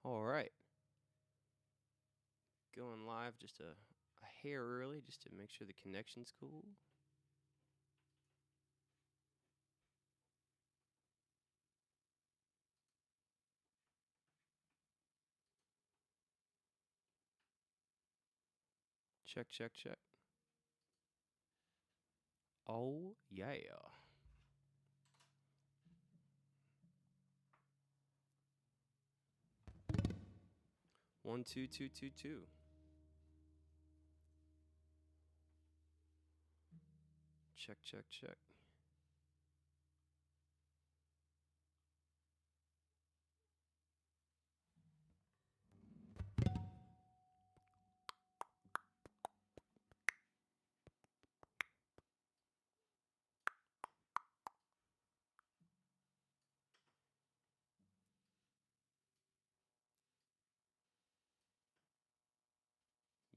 All right. Going live just a hair early just to make sure the connection's cool. Check, check, check. Oh, yeah. 1 2 2 2 2. Check, check, check.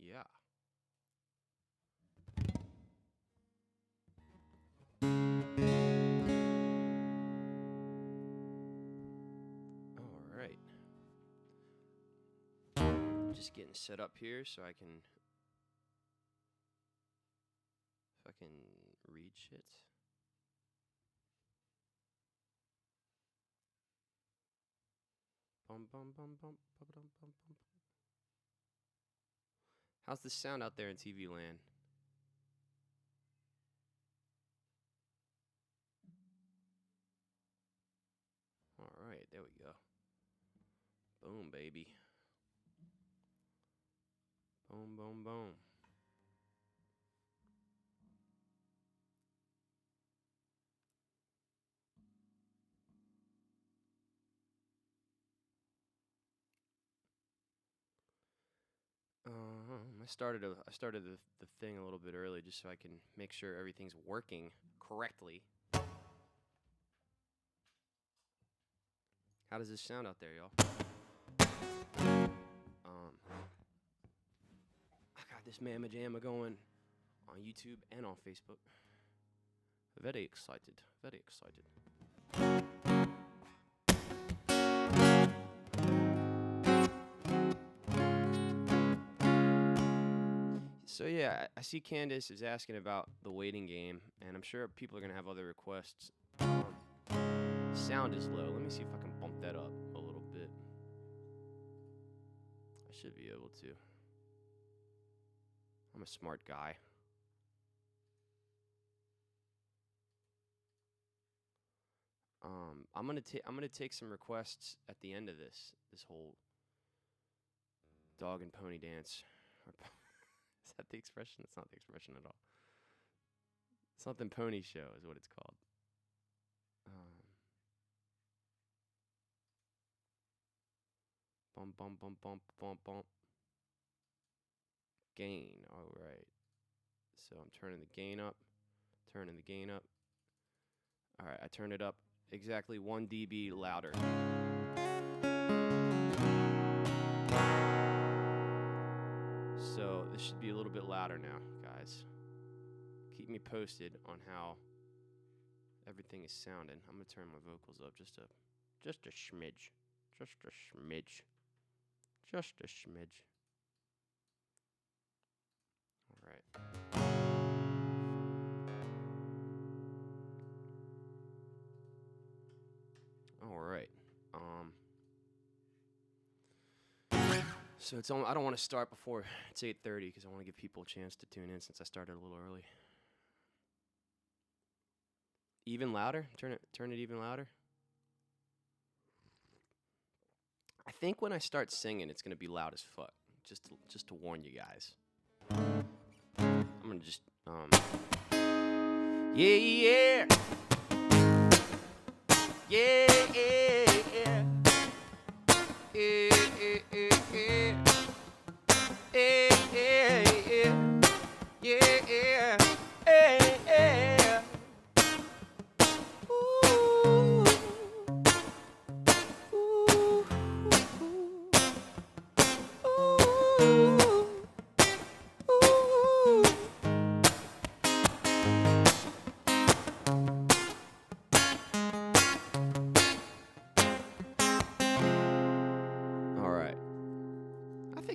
Yeah. All right. Just getting set up here so I can fucking read shit. Bum bum bum bum bum bum bum bum. How's the sound out there in TV land? All right, there we go. Boom, baby. Boom, boom, boom. I started the thing a little bit early just so I can make sure everything's working correctly. How does this sound out there, y'all? I got this mamma jamma going on YouTube and on Facebook. Very excited. Very excited. So yeah, I see Candace is asking about the waiting game, and I'm sure people are gonna have other requests. Sound is low. Let me see if I can bump that up a little bit. I should be able to. I'm a smart guy. I'm gonna take some requests at the end of this whole dog and pony dance. Is that the expression? That's not the expression at all. Something pony show is what it's called. Bump, bump, bump, bump, bump, bump. Gain. All right. So I'm turning the gain up. Turning the gain up. All right. I turned it up exactly 1 dB louder. So this should be a little bit louder now, guys. Keep me posted on how everything is sounding. I'm gonna turn my vocals up just a smidge. Just a smidge. Just a smidge. All right. All right. So I don't want to start before it's 8:30 because I want to give people a chance to tune in since I started a little early. Even louder? Turn it even louder. I think when I start singing, it's gonna be loud as fuck. Just to warn you guys. I'm gonna just yeah yeah yeah yeah yeah yeah yeah yeah yeah. Ooh. Ooh. Ooh. Ooh.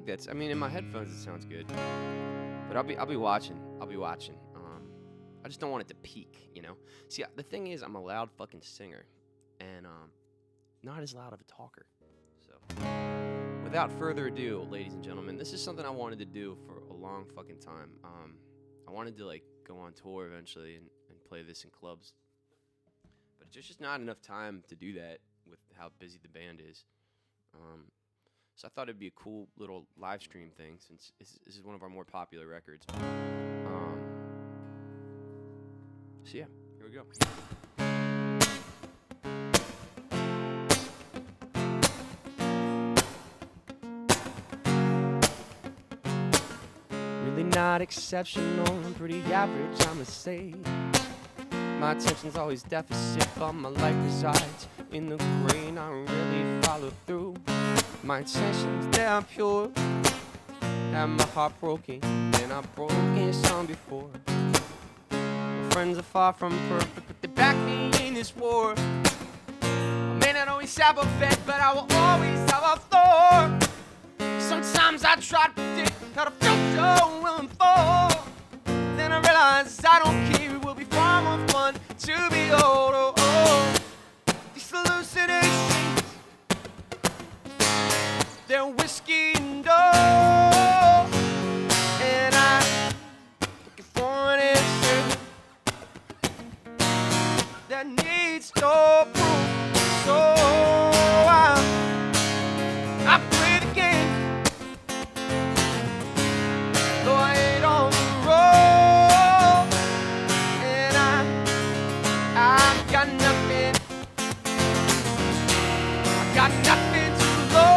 that's. I mean, in my headphones it sounds good, but I'll be watching. I just don't want it to peak, you know. See, the thing is, I'm a loud fucking singer, and not as loud of a talker. So, without further ado, ladies and gentlemen, this is something I wanted to do for a long fucking time. I wanted to like go on tour eventually and play this in clubs, but there's just not enough time to do that with how busy the band is. So I thought it'd be a cool little live stream thing since this is one of our more popular records. So yeah, here we go. Really not exceptional, I'm pretty average, I'ma say. My attention's always deficit, but my life resides in the grain. I really follow through. My intentions, they're pure. Have my heart broken, and I've broken some before. My friends are far from perfect, but they back me in this war. I may not always have a vet, but I will always have a thought. Sometimes I try to predict how the future will unfold. Then I realize I don't care, it will be far more fun to be old. Oh, oh. These hallucinations, they're whiskey and dough. And I'm looking for an answer that needs no proof. So I play the game, though I ain't on the road. And I've got nothing, I've got nothing to lose.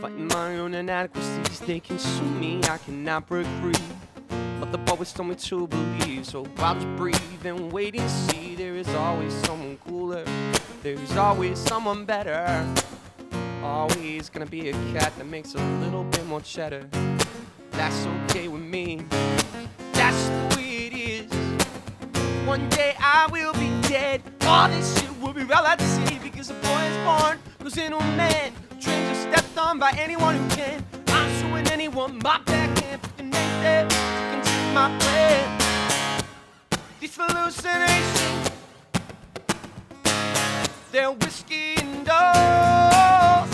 Fighting my own inadequacies, they consume me, I cannot break free. But the poets told me to believe, so I'll just breathe and wait and see. There is always someone cooler, there's always someone better. Always gonna be a cat that makes a little bit more cheddar. That's okay with me, that's the way it is. One day I will be dead, all this shit will be relative. Because a boy is born, goes into a man. Dreams are stepped on by anyone who can. I'm suing anyone, my backhand, fucking name there, can take my plan. These hallucinations, they're whiskey and dough.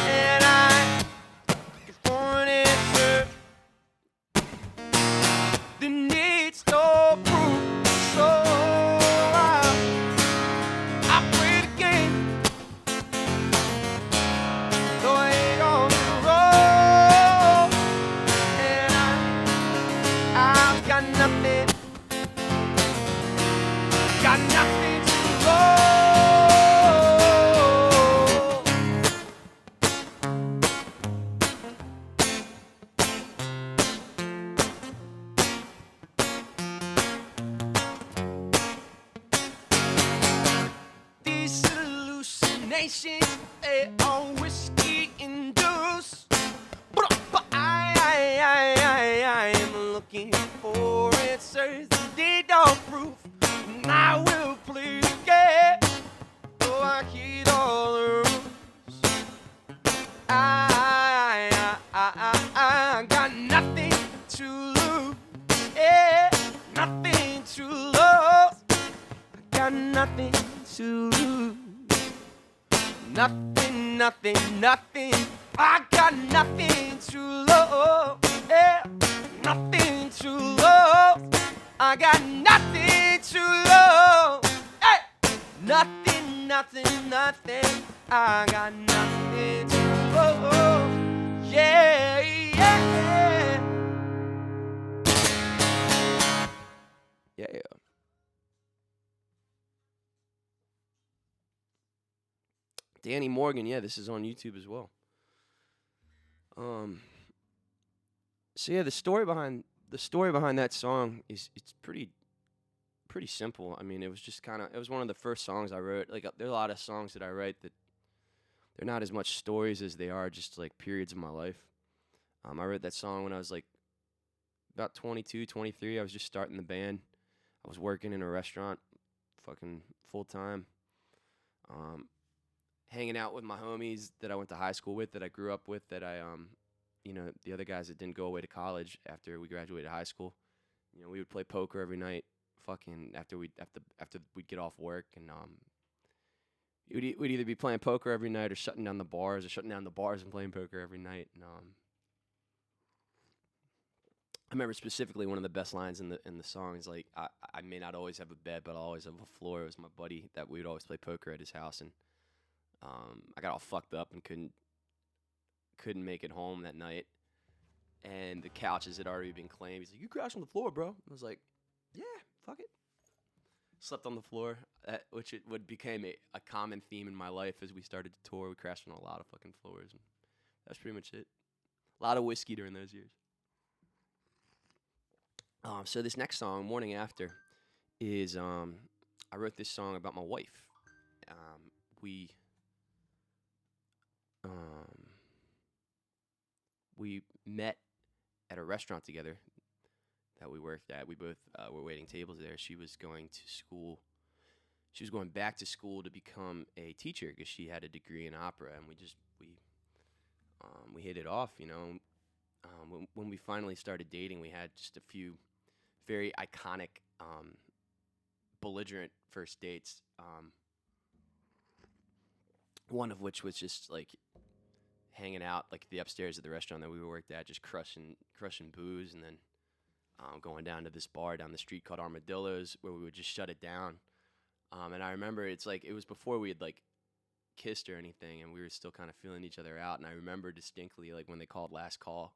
And I'm looking for an answer that needs no proof. So I play the game, though I ain't on the road. And I've got nothing, got nothing to lose. These hallucinations, they are whiskey induced. But I am looking for answers that they don't prove. And I will play the game, though I hit all the rules. I got nothing to lose, yeah, nothing to lose. I got nothing to lose, nothing, nothing, nothing. I got nothing to lose, yeah, nothing to lose. I got nothing to lose, hey, nothing, nothing, nothing. I got nothing to lose, yeah, yeah. Yeah. Danny Morgan, yeah, this is on YouTube as well. So yeah, the story behind that song is it's pretty simple. I mean, it was one of the first songs I wrote. Like there are a lot of songs that I write that they're not as much stories as they are just like periods of my life. I wrote that song when I was like about 22, 23. I was just starting the band. I was working in a restaurant, fucking full time. Hanging out with my homies that I went to high school with, that I grew up with, that the other guys that didn't go away to college after we graduated high school. We would play poker every night, fucking after we'd get off work, and we'd either be playing poker every night or shutting down the bars and playing poker every night. And I remember specifically one of the best lines in the song is like, I may not always have a bed, but I'll always have a floor. It was my buddy that we would always play poker at his house, and I got all fucked up and couldn't make it home that night, and the couches had already been claimed. He's like, "You crashed on the floor, bro." I was like, "Yeah, fuck it." Slept on the floor, which it became a common theme in my life as we started to tour. We crashed on a lot of fucking floors, and that's pretty much it. A lot of whiskey during those years. So this next song, Morning After, is I wrote this song about my wife. We met at a restaurant together that we worked at. We both were waiting tables there. She was going to school. She was going back to school to become a teacher because she had a degree in opera, and we hit it off. When we finally started dating, we had just a few very iconic, belligerent first dates. One of which was just like hanging out like the upstairs of the restaurant that we worked at, just crushing booze, and then going down to this bar down the street called Armadillo's, where we would just shut it down. And I remember it was before we had like kissed or anything, and we were still kind of feeling each other out. And I remember distinctly like when they called last call,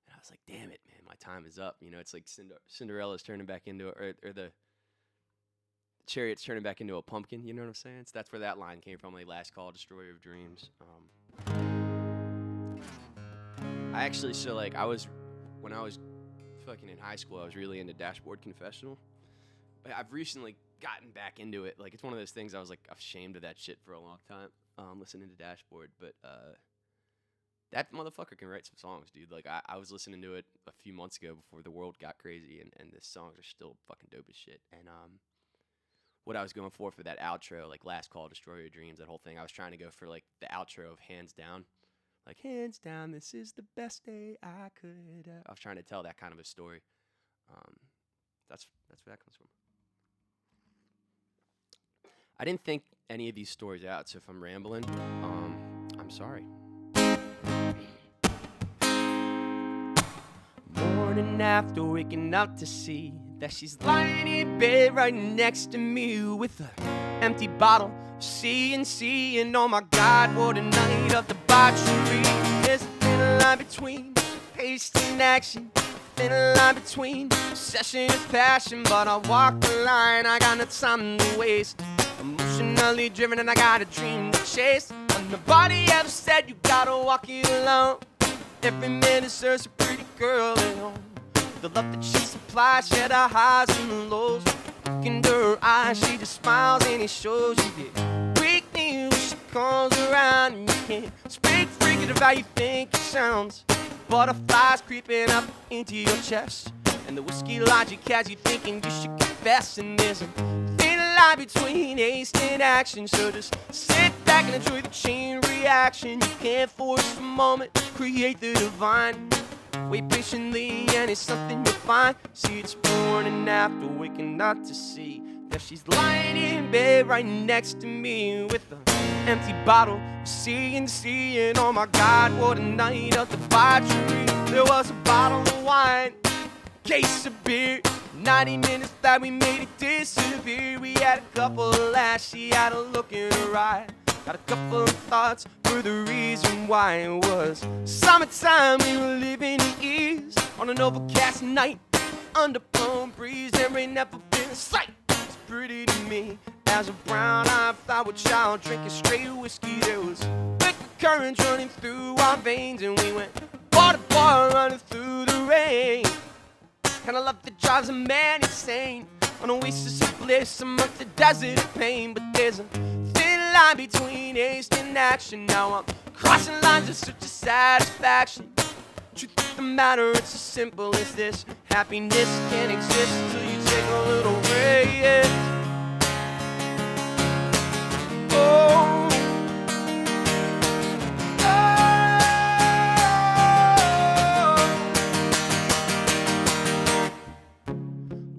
and I was like, "Damn it, man, my time is up." It's like Cinderella's turning back into or the chariot's turning back into a pumpkin. You know what I'm saying? So that's where that line came from, like last call, destroyer of dreams. When I was fucking in high school, I was really into Dashboard Confessional. I've recently gotten back into it. Like, it's one of those things I was like ashamed of that shit for a long time, listening to Dashboard. But that motherfucker can write some songs, dude. Like, I was listening to it a few months ago before the world got crazy, and the songs are still fucking dope as shit. And what I was going for that outro, like Last Call, Destroy Your Dreams, that whole thing, I was trying to go for like the outro of Hands Down. Like, hands down, this is the best day I could have. I was trying to tell that kind of a story. That's where that comes from. I didn't think any of these stories out, so if I'm rambling, I'm sorry. Morning after waking up to see that she's lying in bed right next to me with an empty bottle of C&C, and oh my God, what a night of debauchery. There's a thin line between haste and action, thin line between obsession and passion, but I walk the line, I got no time to waste. Emotionally driven and I got a dream to chase, and nobody ever said you gotta walk it alone. Every man deserves a pretty girl at home. The love that she supplies, share the highs and the lows. Look into her eyes, she just smiles and it shows you get weak knees when she comes around, and you can't speak freaking about how you think it sounds. Butterflies creeping up into your chest, and the whiskey logic has you thinking you should confess. And there's a thin line between haste and action, so just sit back and enjoy the chain reaction. You can't force the moment, create the divine. Wait patiently and it's something you'll find. See, it's morning after waking up to see that she's lying in bed right next to me with an empty bottle of C&C, and oh my God, what a night of debauchery. There was a bottle of wine, case of beer, 90 minutes that we made it disappear. We had a couple of laughs, she had a look in her eye. Got a couple of thoughts for the reason why. It was summertime, we were living in ease on an overcast night, under palm breeze. There ain't never been a sight as pretty to me as a brown-eyed flower child drinking straight whiskey. There was liquor currents running through our veins, and we went bar to bar running through the rain. Kind of love that drives a man insane, an oasis of bliss amongst the desert of pain. But there's a thin line between haste and action. Now I'm crossing lines of such a satisfaction. Truth of the matter, it's as simple as this. Happiness can't exist till you take a little risk. Oh, oh.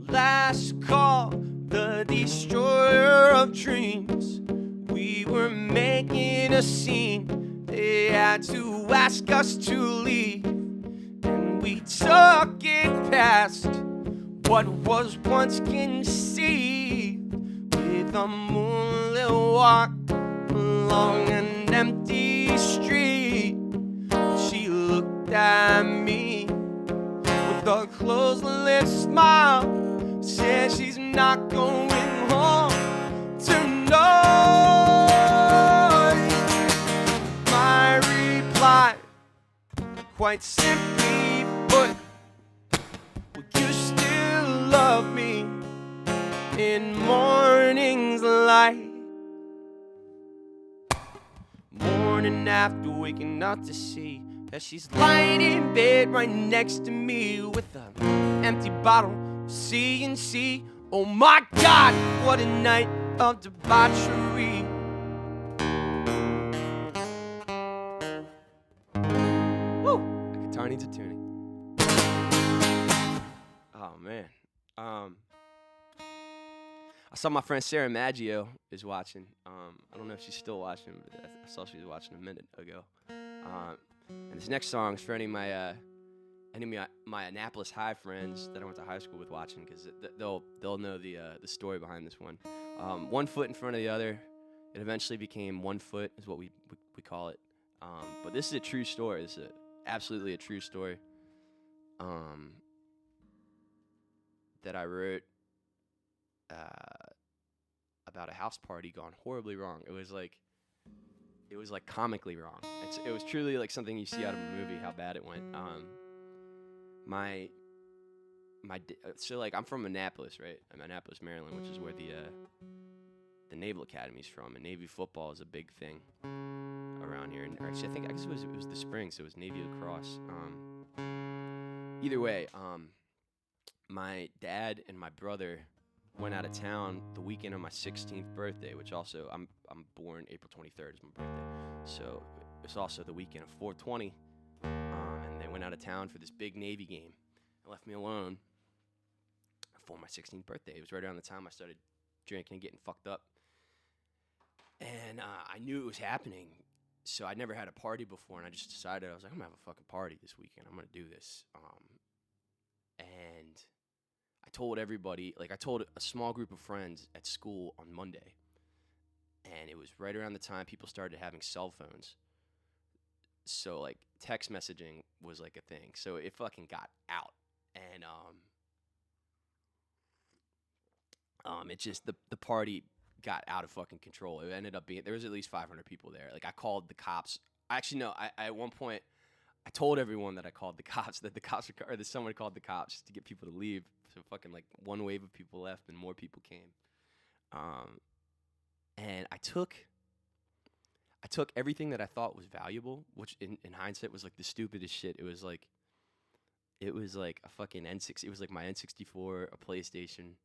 Last call, the destroyer of dreams. We were making a scene. They had to ask us to leave. We took it past what was once conceived, with a moonlit walk along an empty street. She looked at me with a closed-lipped smile, said she's not going home tonight. My reply, quite simply, but will you still love me in morning's light? Morning after waking up to see that she's lying in bed right next to me with an empty bottle of C&C. Oh my God, what a night of debauchery. Woo! That guitar needs a tuning. Oh man, I saw my friend Sarah Maggio is watching. I don't know if she's still watching, but I saw she was watching a minute ago. And this next song is for any of my Annapolis High friends that I went to high school with watching, because they'll know the story behind this one. One foot in front of the other. It eventually became One Foot, is what we call it. But this is a true story. This is absolutely a true story. That I wrote about a house party gone horribly wrong. It was like comically wrong. It was truly like something you see out of a movie, how bad it went. So like I'm from Annapolis, right? I'm Annapolis, Maryland, which is where the Naval Academy's from, and Navy football is a big thing around here. And actually, I guess it was the spring, so it was Navy lacrosse. Either way, my dad and my brother went out of town the weekend of my 16th birthday, which also I'm born April 23rd is my birthday, so it's also the weekend of 420. And they went out of town for this big Navy game and left me alone for my 16th birthday. It was right around the time I started drinking and getting fucked up, and I knew it was happening. So I'd never had a party before, and I just decided, I was like, I'm gonna have a fucking party this weekend. I'm gonna do this. And I told everybody, like I told a small group of friends at school on Monday, and it was right around the time people started having cell phones. So like text messaging was like a thing. So it fucking got out, and it just the party got out of fucking control. It ended up being, there was at least 500 people there. Like I called the cops. Actually, no, I at one point I told everyone that I called the cops, that the cops were, or that someone called the cops just to get people to leave. So fucking like one wave of people left and more people came. And I took everything that I thought was valuable, which in hindsight was like the stupidest shit. It was like a fucking N6. It was like my N64, a PlayStation,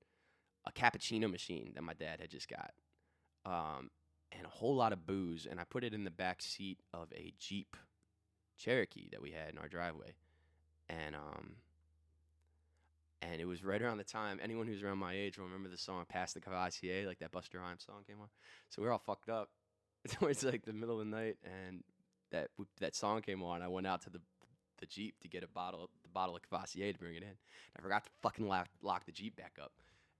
a cappuccino machine that my dad had just got, and a whole lot of booze. And I put it in the back seat of a Jeep Cherokee that we had in our driveway. And it was right around the time, anyone who's around my age will remember the song Pass the Cavassier, like that Buster Rhymes song came on. So we were all fucked up. It was like the middle of the night, and that song came on. I went out to the Jeep to get the bottle of Cavassier to bring it in. I forgot to fucking lock the Jeep back up.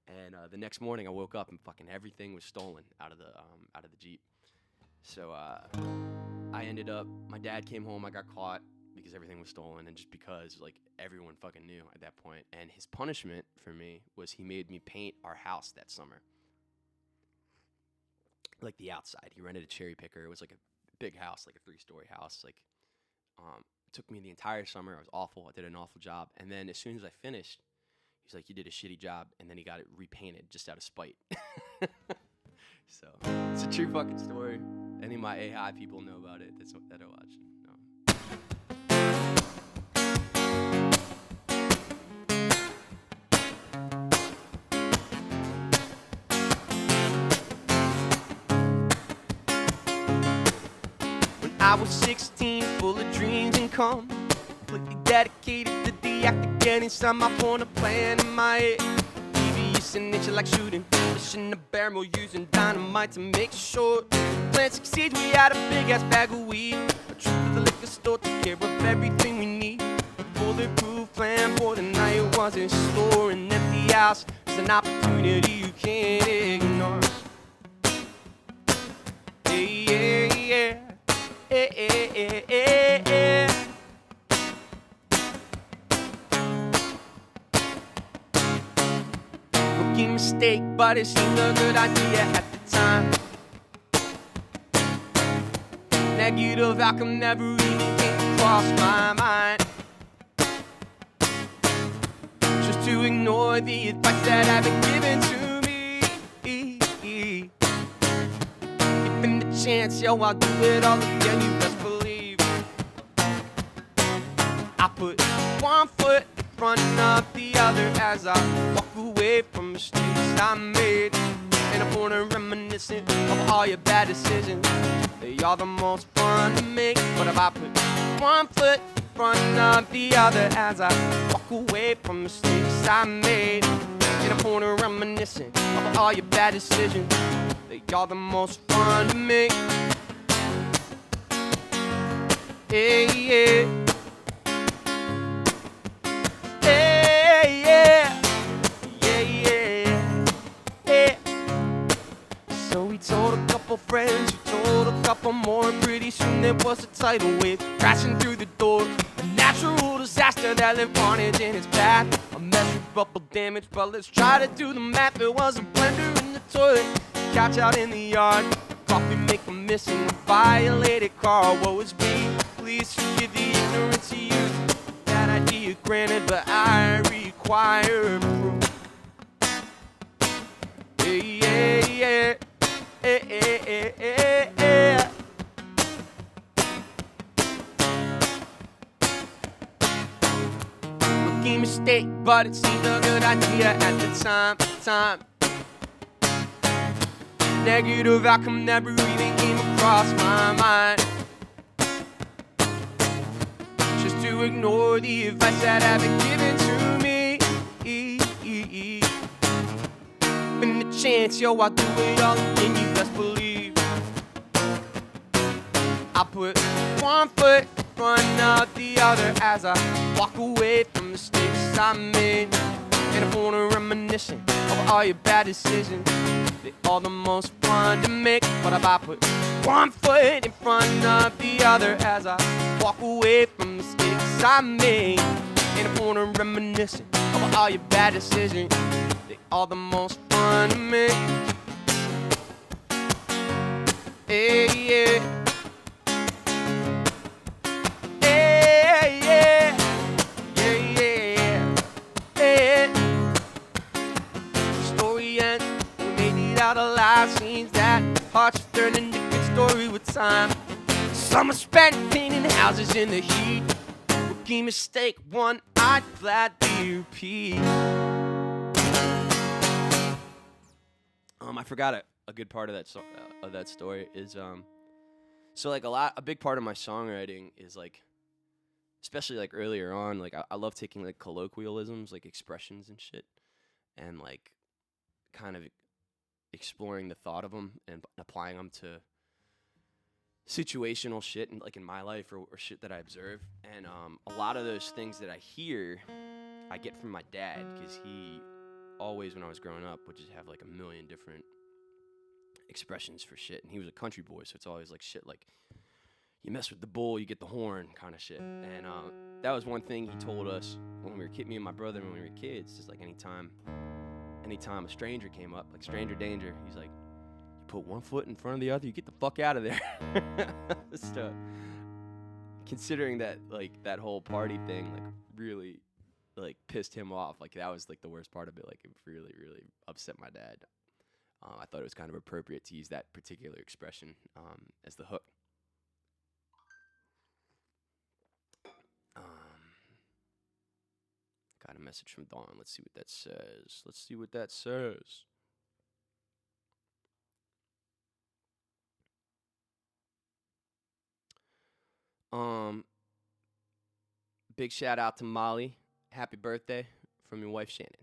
And the next morning I woke up and fucking everything was stolen out of the Jeep. So I ended up, my dad came home, I got caught because everything was stolen, and just because like everyone fucking knew at that point. And his punishment for me was he made me paint our house that summer. Like the outside. He rented a cherry picker. It was like a big house, like a 3-story house. Like it took me the entire summer. I was awful. I did an awful job. And then as soon as I finished, he's like, you did a shitty job. And then he got it repainted just out of spite. So it's a true fucking story. Any of my AI people know about it that are watching. No. I was 16, full of dreams and calm, completely dedicated to the act of getting some. I formed a plan in my head, devious in nature like shooting fish in a barrel, using dynamite to make sure the plan succeeds. We had a big ass bag of weed, a trip to the liquor store, took care of everything we need. A bulletproof plan for the night, it was in store. An empty house is an opportunity you can't ignore. Yeah, yeah, yeah, yeah, yeah, yeah. Rookie mistake, but it seemed a good idea at the time. Negative outcome never even came across my mind. Just to ignore the advice that had been given to me. Given the chance, yo, I'll do it all again, you best believe. I put one foot in front of the other as I walk away from mistakes I made. And I'm born reminiscent of all your bad decisions. They are the most fun to make. But if I put one foot in front of the other as I walk away from mistakes I made. And I'm born reminiscent of all your bad decisions. They are the most fun to make. Yeah, yeah. Told a couple friends, who told a couple more, and pretty soon there was a tidal wave crashing through the door. A natural disaster that left carnage in its path, immeasurable damage, but let's try to do the math. There was a blender in the toilet, a couch out in the yard, coffee maker missing, a violated car. Woe is me, please forgive the ignorance you used. That idea granted, but I require proof. Yeah, yeah. Rookie mistake, but it seemed a good idea at the time. Negative outcome never even came across my mind. Just to ignore the advice that had been given to me. Given the chance, yo, I'll do it all again, you best believe. I put one foot in front of the other as I walk away from mistakes I made. And I'm born reminiscent of all your bad decisions. They are the most fun to make. But if I put one foot in front of the other as I walk away from mistakes I made. And I'm born reminiscent of all your bad decisions. They are the most fun to make. Yeah, yeah. Yeah, yeah. Yeah, yeah. Yeah. Story ends, we made it out alive. Seems that hearts turn into good story with time. Summer spent painting houses in the heat. Rookie mistake, one I'd gladly repeat. I forgot a good part of that story is so like a big part of my songwriting is like, especially like earlier on, like I love taking like colloquialisms, like expressions and shit, and like kind of exploring the thought of them and applying them to situational shit and like in my life or shit that I observe. And a lot of those things that I hear, I get from my dad, because he always, when I was growing up, would just have like a million different expressions for shit. And he was a country boy, so it's always like shit like, you mess with the bull, you get the horn kind of shit. And that was one thing he told us when we were me and my brother, when we were kids. Just like anytime a stranger came up, like stranger danger, he's like, you put one foot in front of the other, you get the fuck out of there. So considering that, like, that whole party thing, like, really, like, pissed him off. Like, that was, like, the worst part of it. Like, it really, really upset my dad. I thought it was kind of appropriate to use that particular expression as the hook. Got a message from Dawn. Let's see what that says. Big shout out to Molly. Happy birthday from your wife Shannon.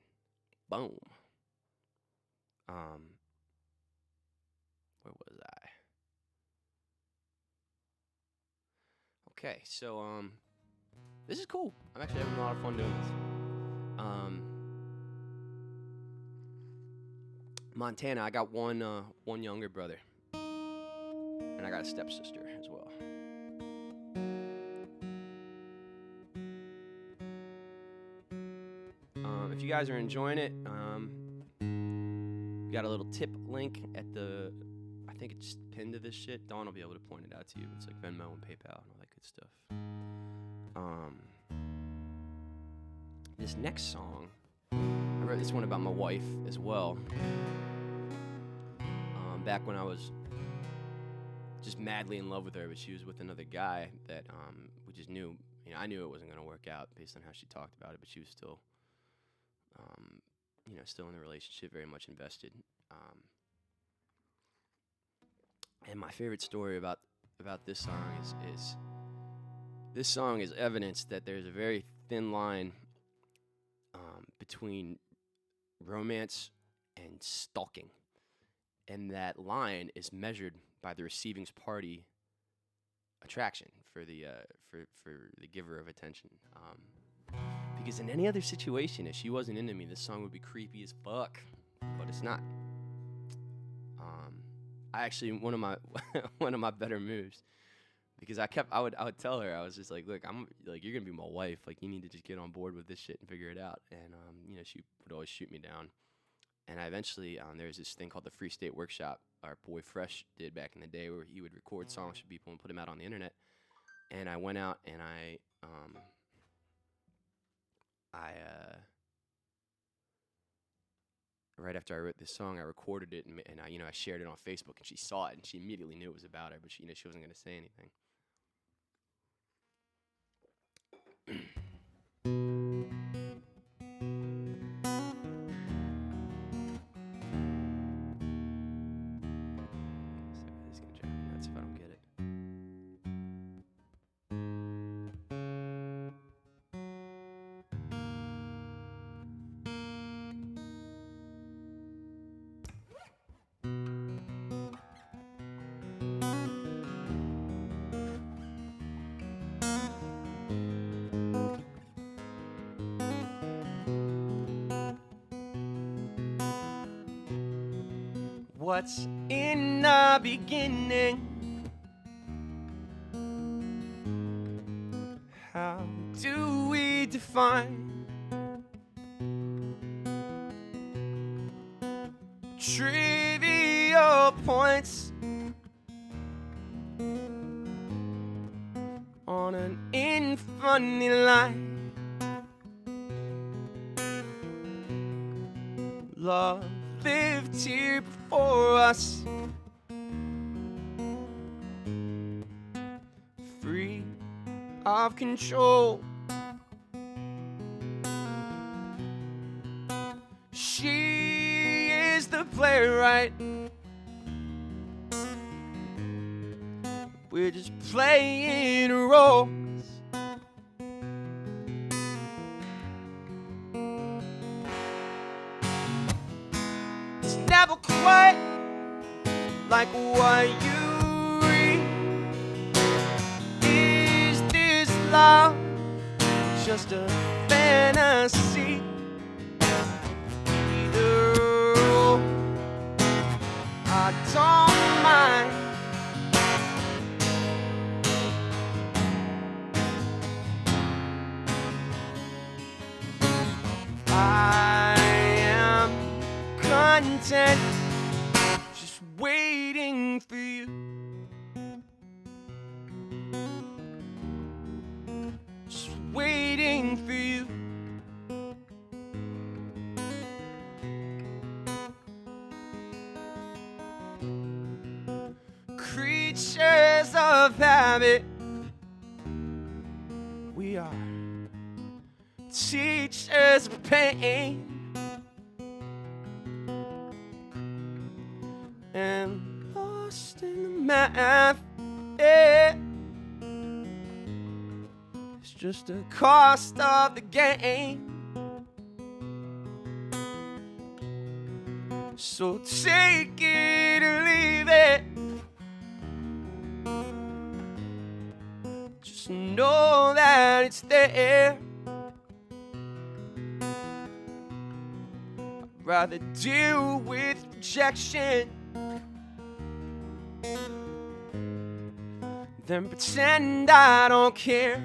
Boom. Where was I? Okay, so this is cool. I'm actually having a lot of fun doing this. Montana, I got one younger brother, and I got a stepsister as well. If you guys are enjoying it, got a little tip link at the, I think it's pinned to this shit. Dawn will be able to point it out to you. It's like Venmo and PayPal and all that good stuff. This next song, I wrote this one about my wife as well. Back when I was just madly in love with her, but she was with another guy that we just knew. You know, I knew it wasn't going to work out based on how she talked about it, but she was still, still in the relationship, very much invested. And my favorite story about this song is this song is evidence that there's a very thin line between romance and stalking. And that line is measured by the receiving party attraction for the giver of attention. Because in any other situation, if she wasn't into me, this song would be creepy as fuck. But it's not. I actually one of my better moves, because I would tell her, I was just like, look, I'm like, you're gonna be my wife. Like, you need to just get on board with this shit and figure it out. And she would always shoot me down. And I eventually, there's this thing called the Free State Workshop our boy Fresh did back in the day, where he would record songs for people and put them out on the internet. And I went out and right after I wrote this song, I recorded it and I shared it on Facebook, and she saw it and she immediately knew it was about her, but she wasn't going to say anything. If I don't get it. What's in the beginning? How do we define trivial points on an infinite line? Love lived here before us, free of control. She is the playwright, we're just playing roles. It's never quite like what you read. Is this love just a fantasy? Either or, I don't mind. I am content, just waiting for you. Just waiting for you. Creatures of habit, we are teachers of pain, and lost in the math. Yeah. It's just the cost of the game. So take it or leave it. Just know that it's there. I'd rather deal with rejection than pretend I don't care.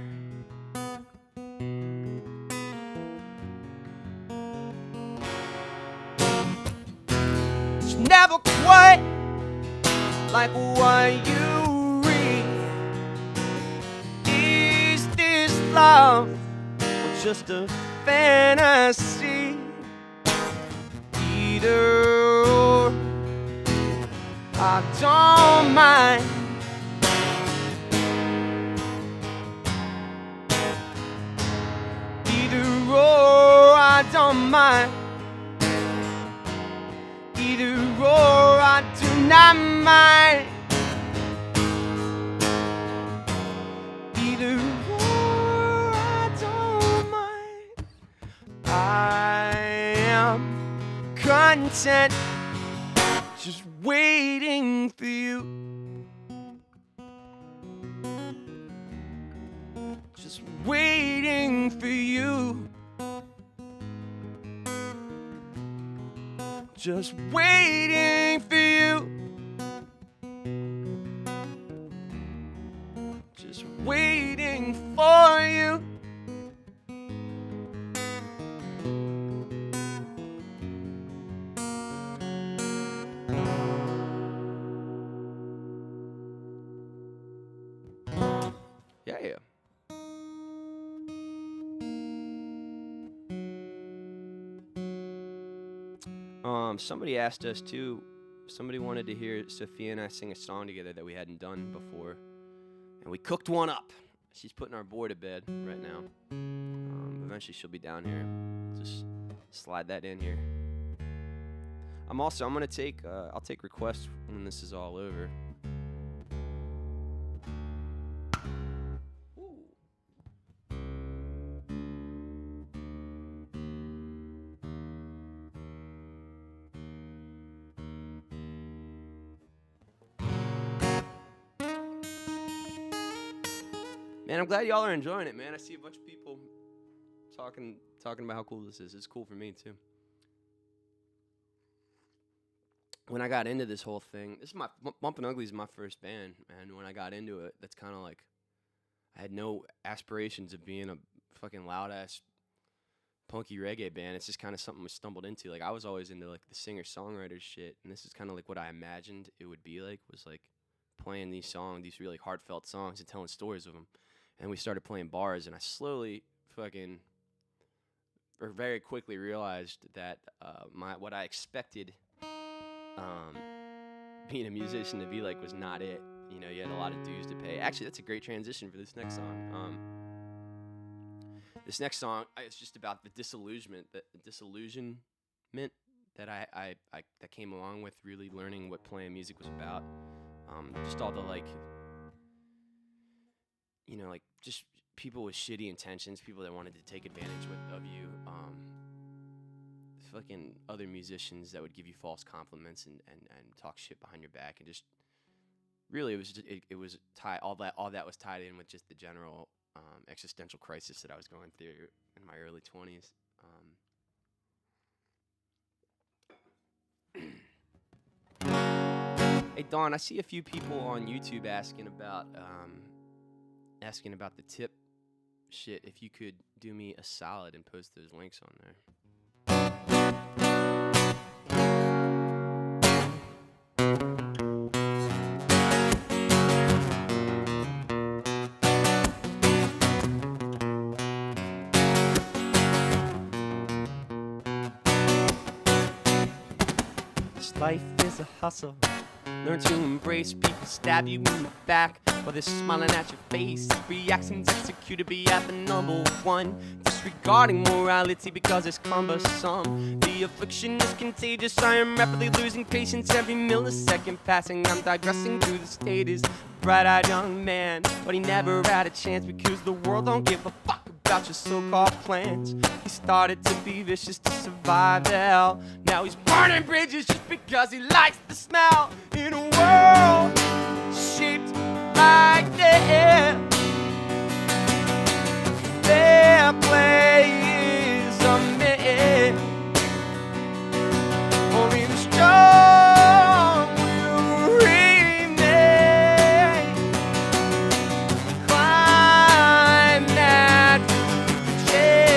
It's never quite like what you read. Is this love or just a fantasy? Either or, I don't mind. Either or, I don't mind. Either or, I do not mind. Either or, I don't mind. I am content, just waiting for you. Just waiting for you. Just waiting for you. Just waiting for you. Yeah. Somebody asked us too. Somebody wanted to hear Sophia and I sing a song together that we hadn't done before, and we cooked one up. She's putting our boy to bed right now. Eventually she'll be down here. Just slide that in here. I'm gonna take. I'll take requests when this is all over. Man, I'm glad y'all are enjoying it, man. I see a bunch of people talking about how cool this is. It's cool for me, too. When I got into this whole thing, Bumpin Uglies is my first band, and when I got into it, that's kind of like, I had no aspirations of being a fucking loud-ass punky reggae band. It's just kind of something we stumbled into. Like, I was always into, like, the singer-songwriter shit, and this is kind of like what I imagined it would be like, was like playing these songs, these really heartfelt songs, and telling stories of them. And we started playing bars, and I slowly very quickly realized that what I expected being a musician to be like was not it. You know, you had a lot of dues to pay. Actually, that's a great transition for this next song. This next song is just about the disillusionment that I that came along with really learning what playing music was about. Just all the like just people with shitty intentions, people that wanted to take advantage of you, fucking other musicians that would give you false compliments and talk shit behind your back, and just really it was tied, all that was tied in with just the general existential crisis that I was going through in my early 20s. Hey Dawn, I see a few people on YouTube asking about the tip shit. If you could do me a solid and post those links on there. This life is a hustle. Learn to embrace people stab you in the back while they're smiling at your face. Reactions executed be at the number one. Disregarding morality because it's cumbersome. The affliction is contagious. I am rapidly losing patience every millisecond passing. I'm digressing through the stages. bright-eyed young man, but he never had a chance because the world don't give a fuck about your so-called plans. He started to be vicious to survive the hell. Now he's burning bridges just because he likes the smell. In a world shaped like this, fair play is a myth. Only the strong will remain. Climb that chain.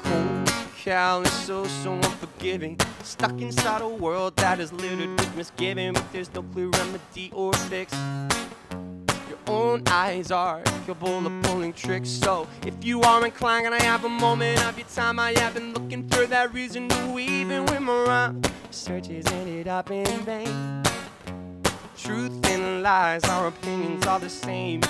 Cold, callous, so unforgiving. Stuck inside a world that is littered with misgiving, but there's no clear remedy or fix. Your own eyes are capable of pulling tricks. So if you are inclined, and I have a moment of your time, I have been looking for that reason to even with my rhyme. Searches ended up in vain. Truth and lies, our opinions are the same.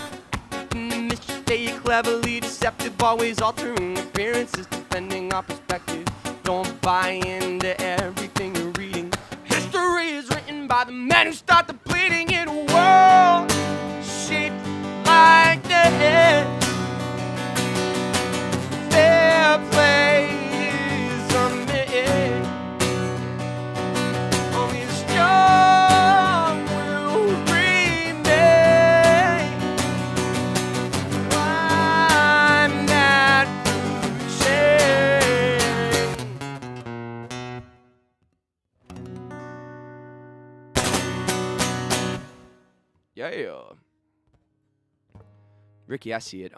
In the mischief they are cleverly deceptive, always altering appearances depending on perspective. Don't buy into everything you're reading. History is written by the men who start the bleeding. In a world shaped like this, fair play is a myth. Only the strong will remain. Climb that chain. Yeah. Ricky, I see it.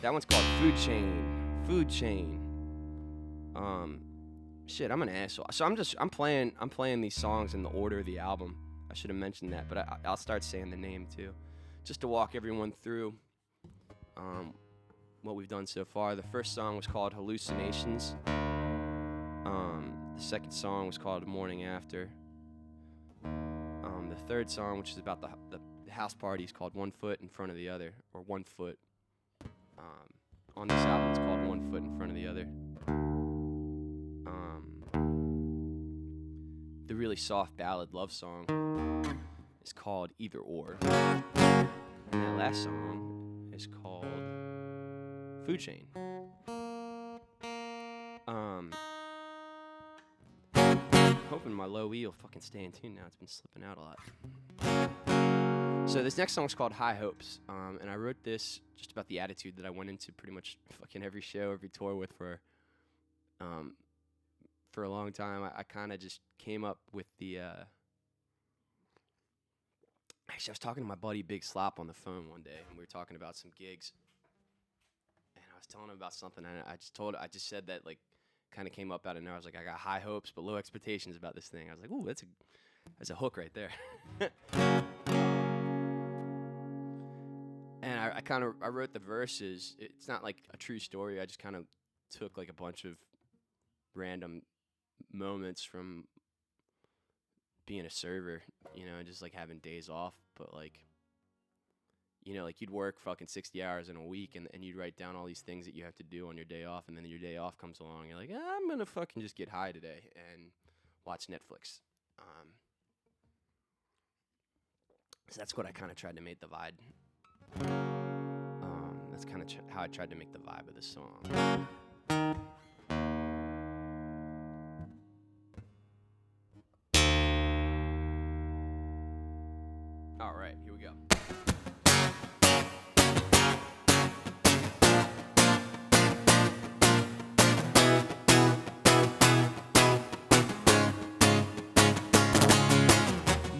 That one's called Food Chain. Food Chain. Shit, I'm an asshole. So I'm playing these songs in the order of the album. I should have mentioned that, but I'll start saying the name too, just to walk everyone through what we've done so far. The first song was called Hallucinations. The second song was called Morning After. The third song, which is about the house party, is called One Foot in Front of the Other, or One Foot. On this album, it's called One Foot in Front of the Other. The really soft ballad love song is called Either Or. And that last song is called Food Chain. Hoping my low E will fucking stay in tune now. It's been slipping out a lot. So this next song is called High Hopes, and I wrote this just about the attitude that I went into pretty much fucking every show, every tour with for a long time. I kind of just came up with the. Actually, I was talking to my buddy Big Slop on the phone one day, and we were talking about some gigs, and I was telling him about something, and I just said that, like, kind of came up out of nowhere. I was like, I got high hopes but low expectations about this thing. I was like, ooh, that's a hook right there. And I wrote the verses. It's not like a true story. I just kind of took like a bunch of random moments from being a server, and just like having days off. But like, like you'd work fucking 60 hours in a week and you'd write down all these things that you have to do on your day off, and then your day off comes along. You're like, I'm going to fucking just get high today and watch Netflix. So that's what I kind of tried to make the vibe. That's kind of how I tried to make the vibe of the song. All right, here we go.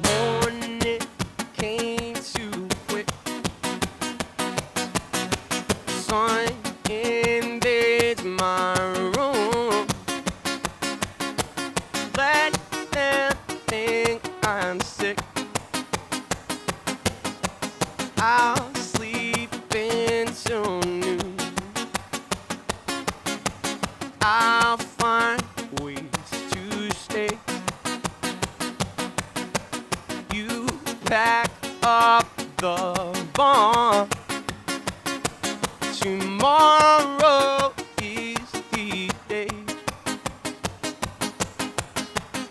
Morning came too quick. Sun invades my room. Let them think I'm sick. I'll sleep until noon. I'll find ways to stay. You pack up the tomorrow is the day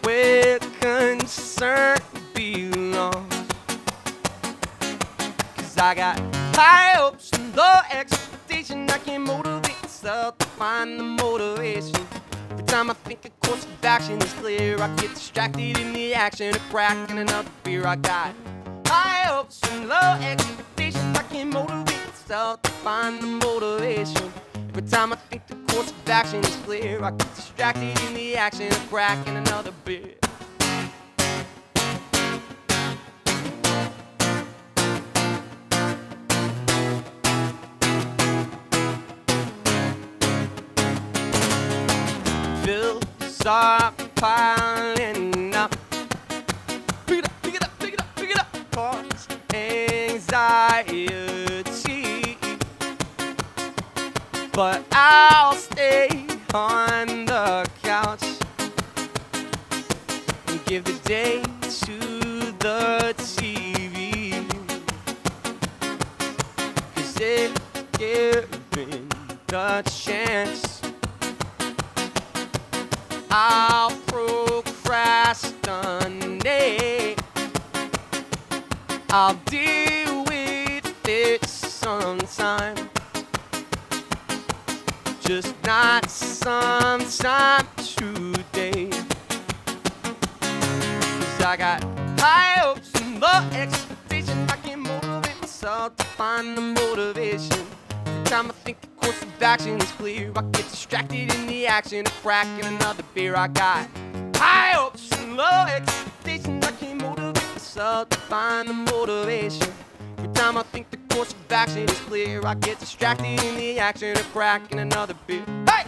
where concern belongs. 'Cause I got high hopes and low expectations. I can motivate myself to find the motivation. Every time I think a course of action is clear, I get distracted in the action of cracking another beer. I got high hopes and low expectations. I can motivate myself to find the motivation. Every time I think the course of action is clear, I get distracted in the action of cracking another beer. Bills are piling up. Pick it up, pick it up, pick it up, pick it up. Cause anxiety, but I'll stay on the couch and give the day to the TV. 'Cause if given the chance, I'll procrastinate. I'll deal with it sometime, just not sometime today. 'Cause I got high hopes and low expectations. I can motivate myself to find the motivation. Every time I think the course of action is clear, I get distracted in the action of cracking another beer. I got high hopes and low expectations. I can motivate myself to find the motivation. Every time I think the course of action is clear, I get distracted in the action of cracking another beer. Hey!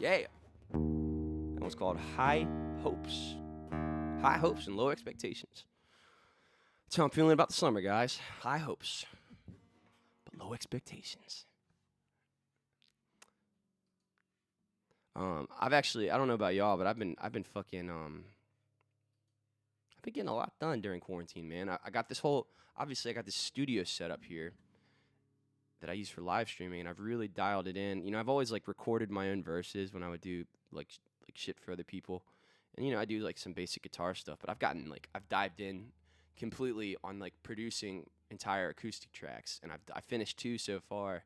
Yeah. That one's called High Hopes. High hopes and low expectations. That's how I'm feeling about the summer, guys. High hopes, but low expectations. I don't know about y'all, but I've been fucking, I've been getting a lot done during quarantine, man. I got this obviously I got this studio set up here that I use for live streaming, and I've really dialed it in. You know, I've always like recorded my own verses when I would do like shit for other people, and you know, I do like some basic guitar stuff. But I've dived in completely on like producing entire acoustic tracks, and I finished 2 so far,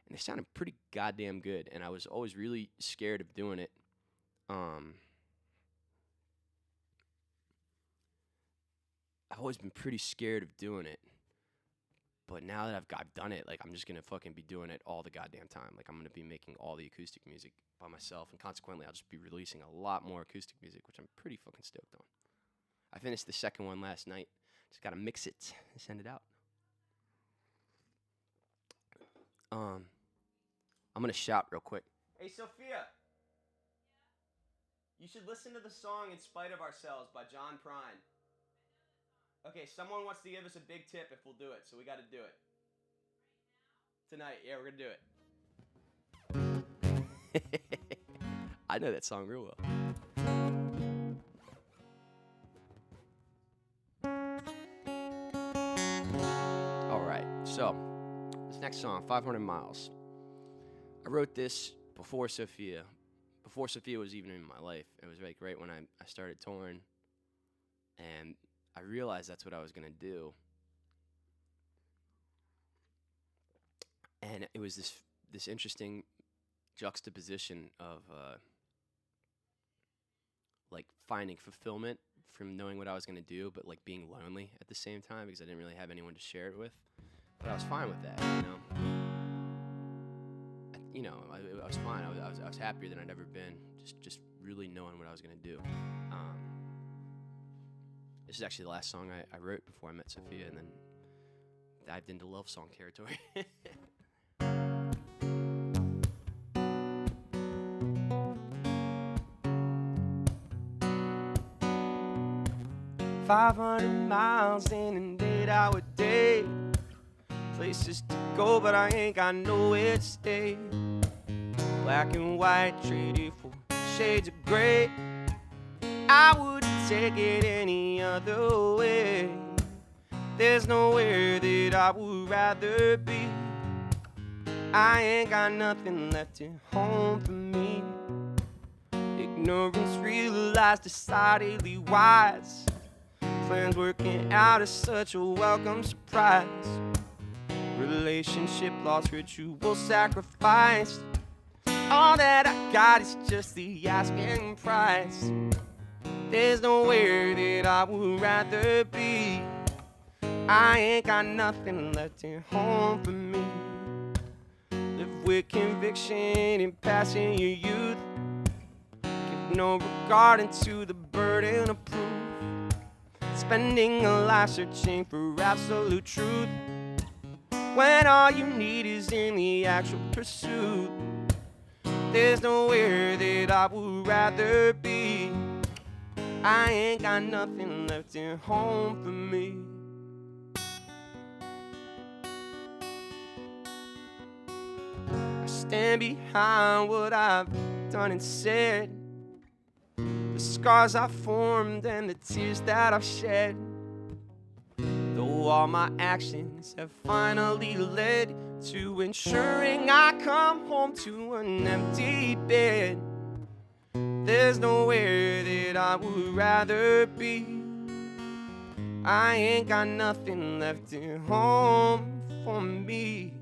and they sounded pretty goddamn good. And I was always really scared of doing it. I've always been pretty scared of doing it. But now that I've done it, like, I'm just going to fucking be doing it all the goddamn time. Like, I'm going to be making all the acoustic music by myself, and consequently, I'll just be releasing a lot more acoustic music, which I'm pretty fucking stoked on. I finished the second one last night. Just got to mix it and send it out. I'm going to shout real quick. Hey, Sophia. You should listen to the song In Spite of Ourselves by John Prine. Okay, someone wants to give us a big tip if we'll do it, so we got to do it. Tonight, yeah, we're going to do it. I know that song real well. All right, so this next song, 500 Miles. I wrote this before Sophia was even in my life. It was like right when I started touring, and I realized that's what I was going to do. And it was this interesting juxtaposition of like finding fulfillment from knowing what I was going to do, but like being lonely at the same time because I didn't really have anyone to share it with. But I was fine with that, you know. I was fine. I was happier than I'd ever been. Just really knowing what I was going to do. This is actually the last song I wrote before I met Sophia, and then dived into love song territory. 500 miles in an 8-hour day. Places to go, but I ain't got nowhere to stay. Black and white traded for shades of gray. I wouldn't take it any other way. There's nowhere that I would rather be. I ain't got nothing left at home for me. Ignorance realized, decidedly wise. Plans working out is such a welcome surprise. Relationship lost, ritual sacrifice. All that I got is just the asking price. There's nowhere that I would rather be. I ain't got nothing left at home for me. Live with conviction and passing your youth. Give no regard into the burden of proof. Spending a life searching for absolute truth, when all you need is in the actual pursuit. There's nowhere that I would rather be. I ain't got nothing left at home for me. I stand behind what I've done and said, the scars I've formed and the tears that I've shed. Though all my actions have finally led to ensuring I come home to an empty bed, there's nowhere that I would rather be. I ain't got nothing left at home for me.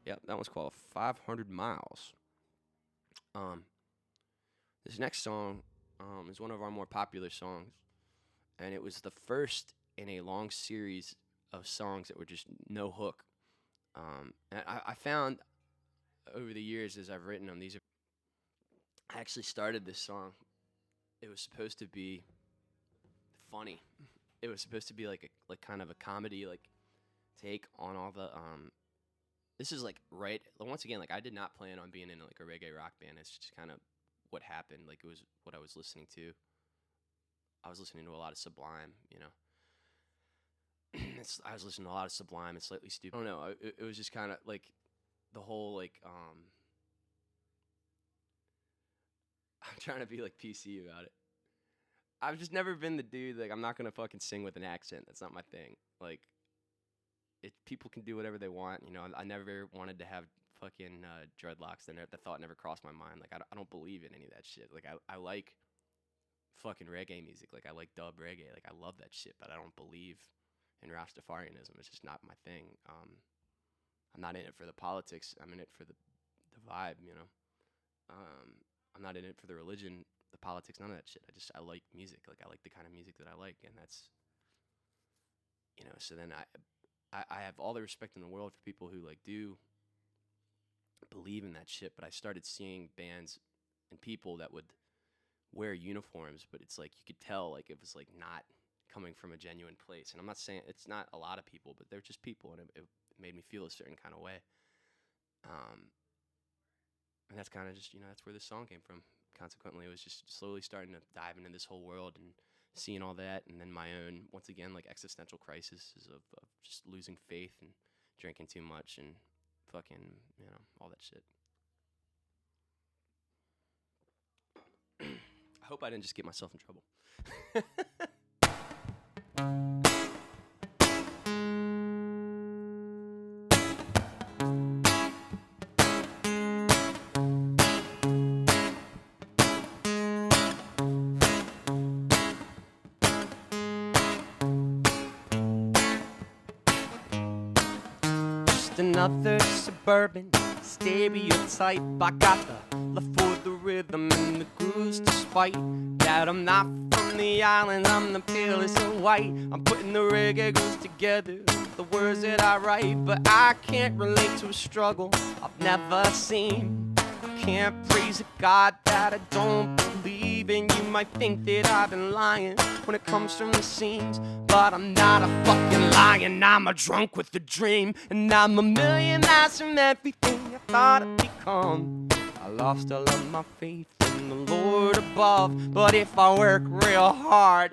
Yep, that one's called 500 Miles. This next song is one of our more popular songs, and it was the first in a long series of songs that were just no hook. And I found over the years as I've written them, I actually started this song. It was supposed to be funny. It was supposed to be like kind of a comedy take on all the this is once again, I did not plan on being in a reggae rock band. It's just kind of what happened. It was what I was listening to. I was listening to a lot of Sublime, you know. I was listening to a lot of Sublime and Slightly Stupid. I don't know. It was just kind of the whole I'm trying to be PC about it. I've just never been the dude I'm not gonna fucking sing with an accent. That's not my thing. People can do whatever they want, you know. I never wanted to have fucking dreadlocks. The thought never crossed my mind. I don't believe in any of that shit. I like fucking reggae music. I like dub reggae. I love that shit, but I don't believe in Rastafarianism. It's just not my thing. I'm not in it for the politics. I'm in it for the vibe, you know. I'm not in it for the religion, the politics, none of that shit. I like music. I like the kind of music that I like, and that's, you know. So then I have all the respect in the world for people who do believe in that shit, but I started seeing bands and people that would wear uniforms, but it's you could tell it was not coming from a genuine place. And I'm not saying it's not a lot of people, but they're just people, and it made me feel a certain kind of way. And that's kind of just, you know, that's where this song came from. Consequently, it was just slowly starting to dive into this whole world and seeing all that, and then my own, once again, existential crisis of just losing faith and drinking too much and fucking, you know, all that shit. I hope I didn't just get myself in trouble. Another suburban stereotype. I got the love for the rhythm and the grooves, despite that I'm not from the island. I'm the palest of white. I'm putting the reggae grooves together, the words that I write, but I can't relate to a struggle I've never seen. I can't praise a God that I don't believe in. You might think that I've been lying when it comes from the seams, but I'm not a fucking lion. I'm a drunk with a dream, and I'm a million miles from everything I thought I'd become. I lost all of my faith in from the Lord above. But if I work real hard,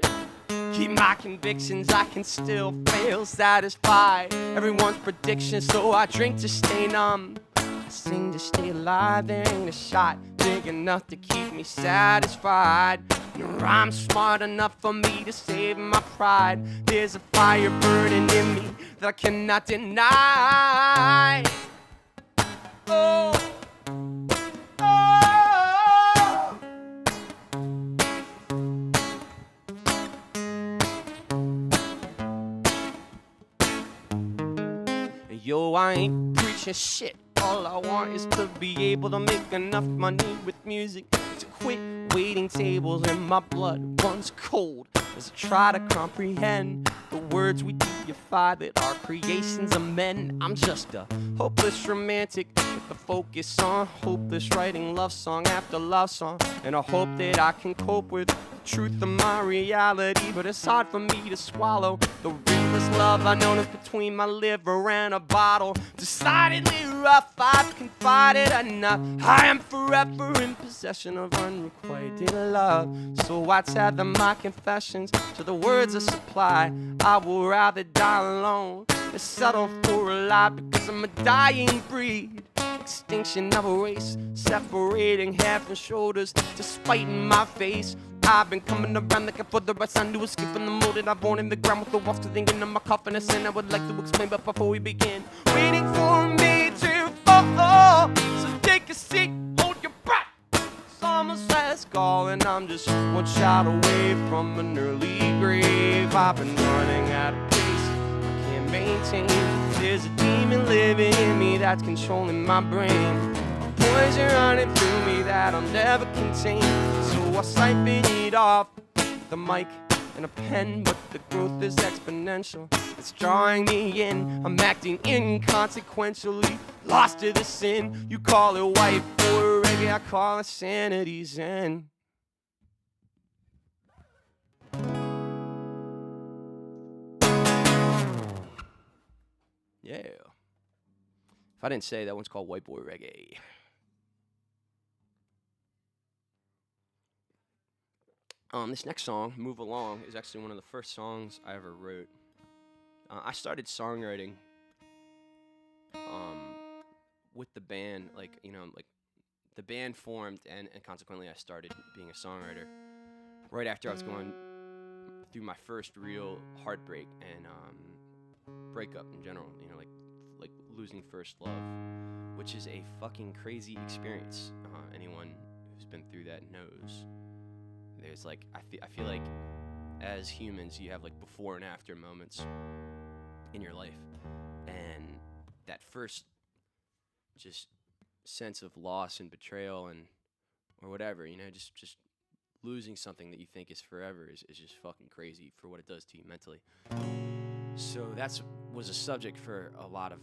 keep my convictions, I can still feel satisfied. Everyone's prediction, so I drink to stay numb. I sing to stay alive, there ain't a shot big enough to keep me satisfied. No rhyme smart enough for me to save my pride. There's a fire burning in me that I cannot deny. Oh, oh. Yo, I ain't preaching shit. All I want is to be able to make enough money with music to quit waiting tables, and my blood runs cold as I try to comprehend the words we deify that are creations of men. I'm just a hopeless romantic with the focus on hopeless, writing love song after love song, and I hope that I can cope with the truth of my reality. But it's hard for me to swallow the realest love I know is between my liver and a bottle. Decidedly rough, I've confided enough. I am forever in possession of unrequited love. So I tether my confessions to the words I supply. I will rather die alone than settle for a lie, because I'm a dying breed. Extinction of a race, separating head from shoulders, despite in my face. I've been coming around looking for the right sign to escape from the mold that I'm born in the ground with the walls to thinking in my coffin. A sin I would like to explain, but before we begin, waiting for me to fall. So take a seat, hold your breath. Summer's last call, and I'm just one shot away from an early grave. I've been running out of pace, I can't maintain. There's a demon living in me that's controlling my brain. Poison running through me that I'll never contain. So I siphon it off the mic and a pen, but the growth is exponential. It's drawing me in. I'm acting inconsequentially, lost to the sin. You call it white boy reggae, I call it sanity zen. Yeah. If I didn't say, that one's called white boy reggae. This next song, Move Along, is actually one of the first songs I ever wrote. I started songwriting with the band, like the band formed, and consequently I started being a songwriter right after I was going through my first real heartbreak and breakup in general, like losing first love, which is a fucking crazy experience. Anyone who's been through that knows. There's like, I feel like as humans, you have like before and after moments in your life, and that first just sense of loss and betrayal and or whatever, just losing something that you think is forever is just fucking crazy for what it does to you mentally. So was a subject for a lot of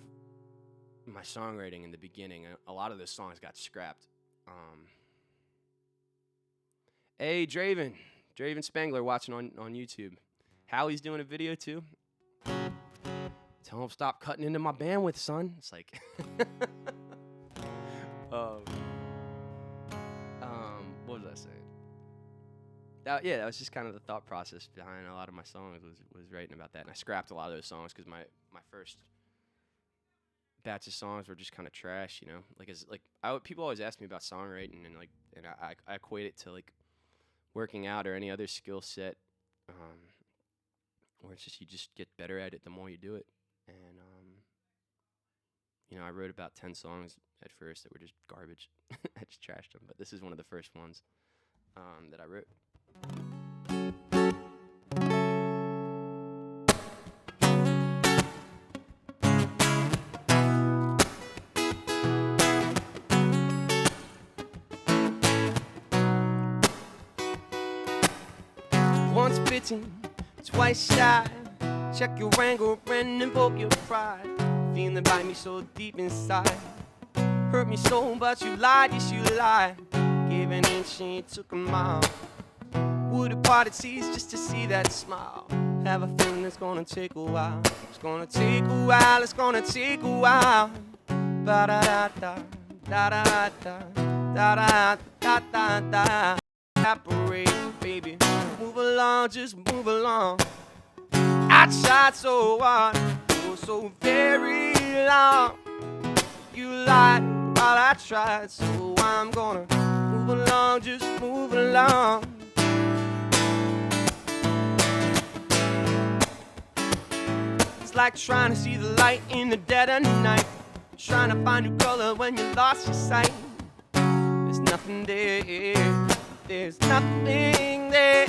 my songwriting in the beginning. A lot of those songs got scrapped. Hey, Draven Spangler watching on YouTube. Howie's doing a video too. Tell him stop cutting into my bandwidth, son. It's like, what was I saying? That was just kind of the thought process behind a lot of my songs was writing about that. And I scrapped a lot of those songs because my first batch of songs were just kind of trash, people always ask me about songwriting, and I equate it to like working out or any other skill set, where it's just you just get better at it the more you do it. And I wrote about 10 songs at first that were just garbage. I just trashed them, but this is one of the first ones that I wrote. Once bitten, twice shy. Check your anger and invoke your pride. Feeling bite me so deep inside. Hurt me so, but you lied, yes you lied. Gave an inch and you took a mile. Would have parted seas just to see that smile. Have a feeling it's gonna take a while. It's gonna take a while, it's gonna take a while. Ba-da-da-da, da-da-da. da da da da da. Evaporate, baby. Move along, just move along. I tried so hard for so very long. You lied while I tried, so I'm gonna move along, just move along. It's like trying to see the light in the dead of night, trying to find new color when you lost your sight. There's nothing there, there's nothing there.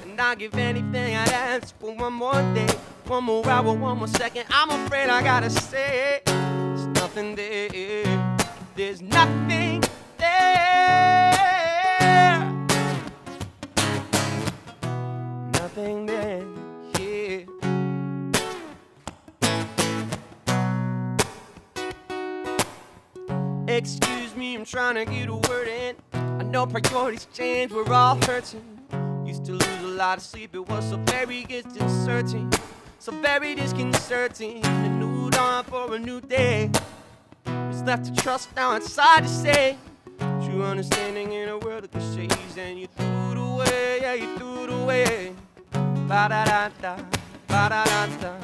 And I'll give anything I'd ask for one more day, one more hour, one more second. I'm afraid I gotta say, there's nothing there, there's nothing there. Nothing there, yeah. Excuse me, I'm trying to get a word in. I know priorities change, we're all hurting. Used to lose a lot of sleep, it was so very disconcerting. So very disconcerting. A new dawn for a new day. It's left to trust, now it's hard to say. True understanding in a world of cliches. And you threw it away, yeah, you threw it away. Ba-da-da-da, ba-da-da-da,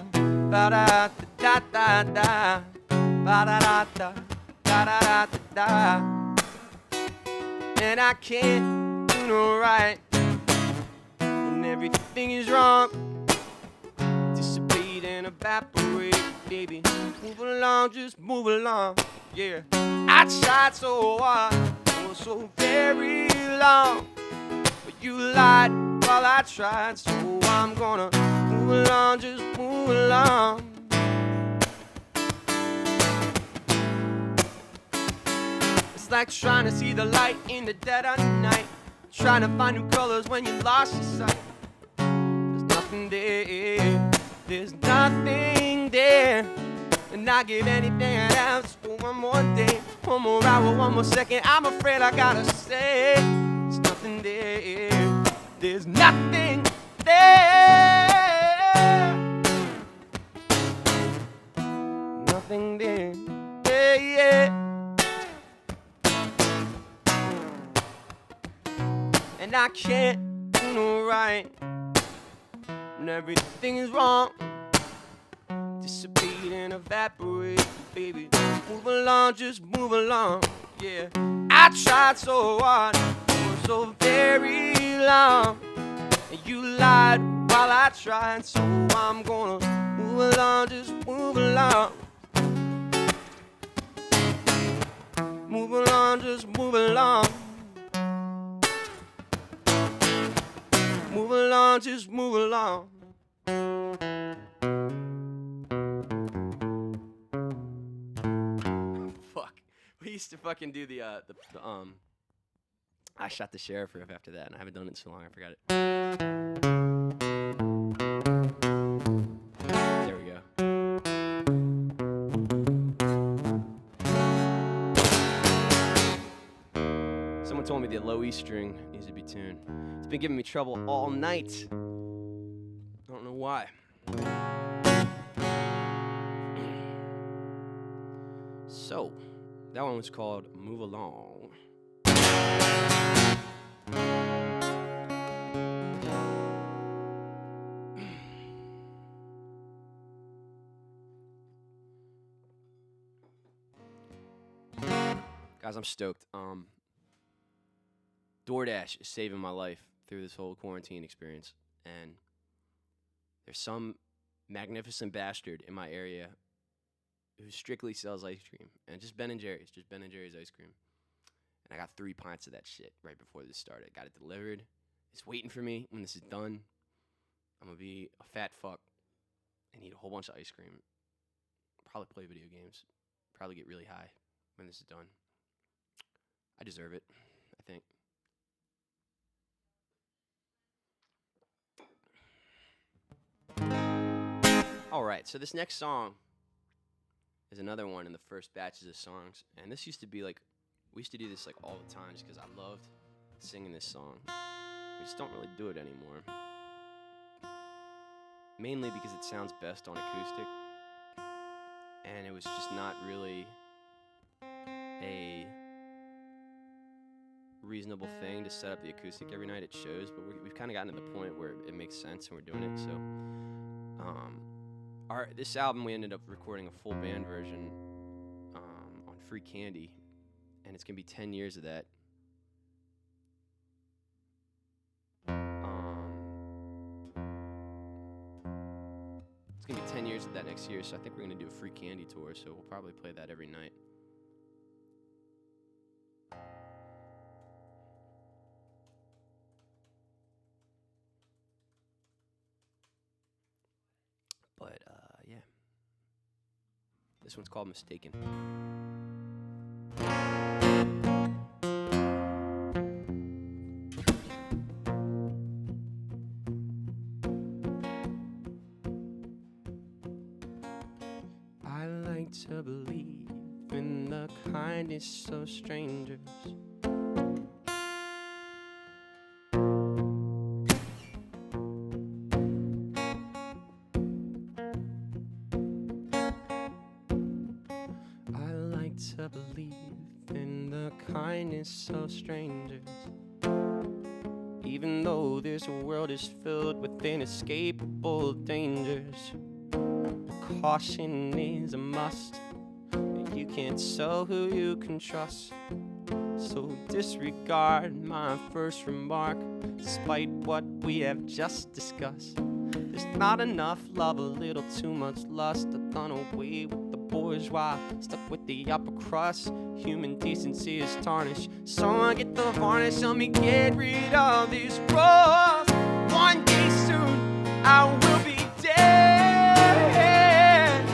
ba-da-da-da-da-da, ba-da-da-da, da-da-da-da-da. And I can't do no right when everything is wrong. Dissipate and evaporate, baby. Move along, just move along, yeah. I tried so hard for so very long, but you lied while I tried, so I'm gonna move along, just move along. It's like trying to see the light in the dead of night, trying to find new colors when you lost your sight. There's nothing there, there's nothing there. And I give anything I'd ask for one more day, one more hour, one more second. I'm afraid I gotta say, there's nothing there, there's nothing there. Nothing there, yeah, yeah. And I can't do no right when everything is wrong. Dissipate and evaporate, baby. Move along, just move along, yeah. I tried so hard for so very long, and you lied while I tried, so I'm gonna move along, just move along. Move along, just move along. Move along, just move along. Fuck. We used to fucking do the I shot the sheriff riff after that, and I haven't done it in so long, I forgot it. There we go. Someone told me the low E string needs to be tuned. It's been giving me trouble all night. I don't know why. So, that one was called Move Along. Guys, I'm stoked. DoorDash is saving my life through this whole quarantine experience. And there's some magnificent bastard in my area who strictly sells ice cream. And just Ben & Jerry's. Just Ben & Jerry's ice cream. And I got 3 pints of that shit right before this started. Got it delivered. It's waiting for me when this is done. I'm going to be a fat fuck and eat a whole bunch of ice cream. Probably play video games. Probably get really high when this is done. I deserve it, I think. All right, so this next song is another one in the first batches of songs. And this used to be like, we used to do this like all the time just because I loved singing this song. We just don't really do it anymore. Mainly because it sounds best on acoustic. And it was just not really a reasonable thing to set up the acoustic every night at shows, but we've kind of gotten to the point where it makes sense and we're doing it. So, this album we ended up recording a full band version on Free Candy, and it's gonna be 10 years of that. It's gonna be 10 years of that next year, so I think we're gonna do a Free Candy tour. So we'll probably play that every night. But, yeah. This one's called Mistaken. I like to believe in the kindness of strangers. To believe in the kindness of strangers, even though this world is filled with inescapable dangers. Caution is a must, and you can't tell who you can trust. So disregard my first remark, despite what we have just discussed. There's not enough love, a little too much lust. I've done away with the bourgeois, stuck with the upper crust. Human decency is tarnished. Someone get the varnish, help me get rid of these roars. One day soon I will be dead.